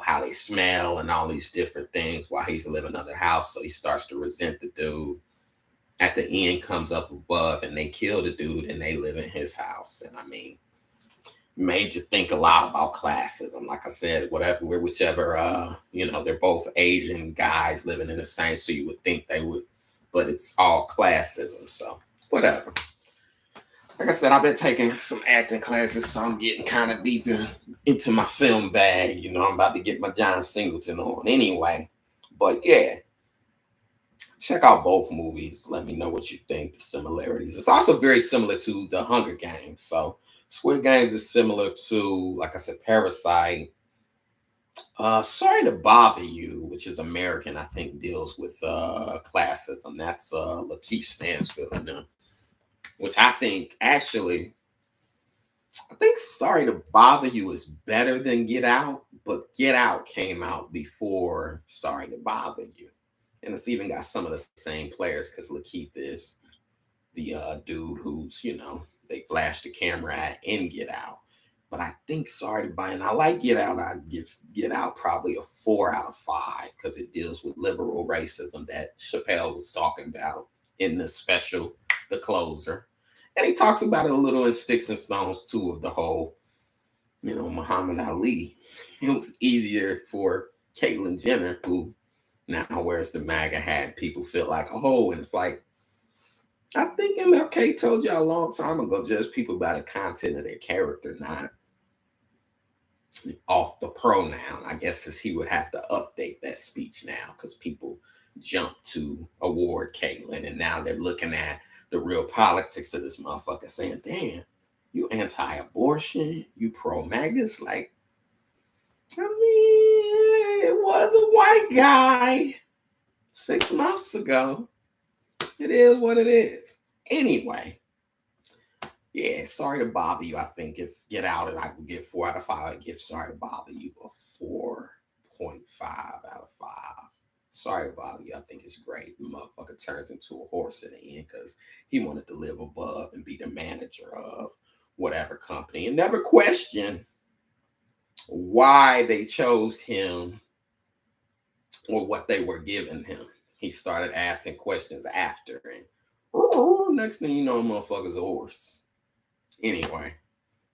how they smell and all these different things while he's living under the house. So he starts to resent the dude. At the end, comes up above and they kill the dude and they live in his house. And made you think a lot about classism. Like I said, whichever, they're both Asian guys living in the same, so you would think they would, but it's all classism. So whatever. Like I said, I've been taking some acting classes, so I'm getting kind of deep into my film bag. I'm about to get my John Singleton on anyway. But yeah, check out both movies. Let me know what you think, the similarities. It's also very similar to The Hunger Games. So Squid Games is similar to, like I said, Parasite. Sorry to Bother You, which is American, I think deals with classism. That's Lakeith Stanfield, which I think Sorry to Bother You is better than Get Out, but Get Out came out before Sorry to Bother You. And it's even got some of the same players, because Lakeith is the dude who's, they flash the camera at in Get Out. But I think Sorry to Bother You, and I like Get Out. I'd give Get Out probably a 4 out of 5, because it deals with liberal racism that Chappelle was talking about in the special, The Closer. And he talks about it a little in Sticks and Stones too, of the whole, Muhammad Ali. It was easier for Caitlyn Jenner, who now wears the MAGA hat. People feel like, and it's like, I think MLK told you a long time ago, judge people by the content of their character, not off the pronoun. I guess as he would have to update that speech now, because people jump to award Caitlyn, and now they're looking at the real politics of this motherfucker, saying, damn, You anti-abortion, you pro-magas. Like, I mean, it was a white guy 6 months ago. It is what it is. Anyway, yeah, sorry to bother you. I think if Get Out and I could get 4 out of 5, I'd give Sorry to Bother You a 4.5 out of 5. Sorry to bother you. I think it's great. The motherfucker turns into a horse in the end because he wanted to live above and be the manager of whatever company and never question why they chose him or what they were giving him. He started asking questions after, and next thing you know, motherfucker's a horse. Anyway,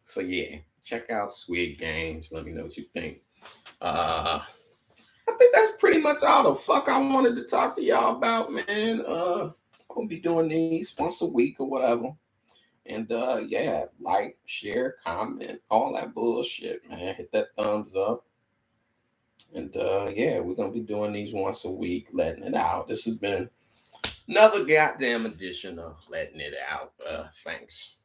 so yeah, check out Squid Games. Let me know what you think. I think that's pretty much all the fuck I wanted to talk to y'all about, man. I'm gonna be doing these once a week or whatever. And yeah, like, share, comment, all that bullshit, man. Hit that thumbs up. And yeah, we're gonna be doing these once a week, letting it out. This has been another goddamn edition of Letting It Out. Thanks.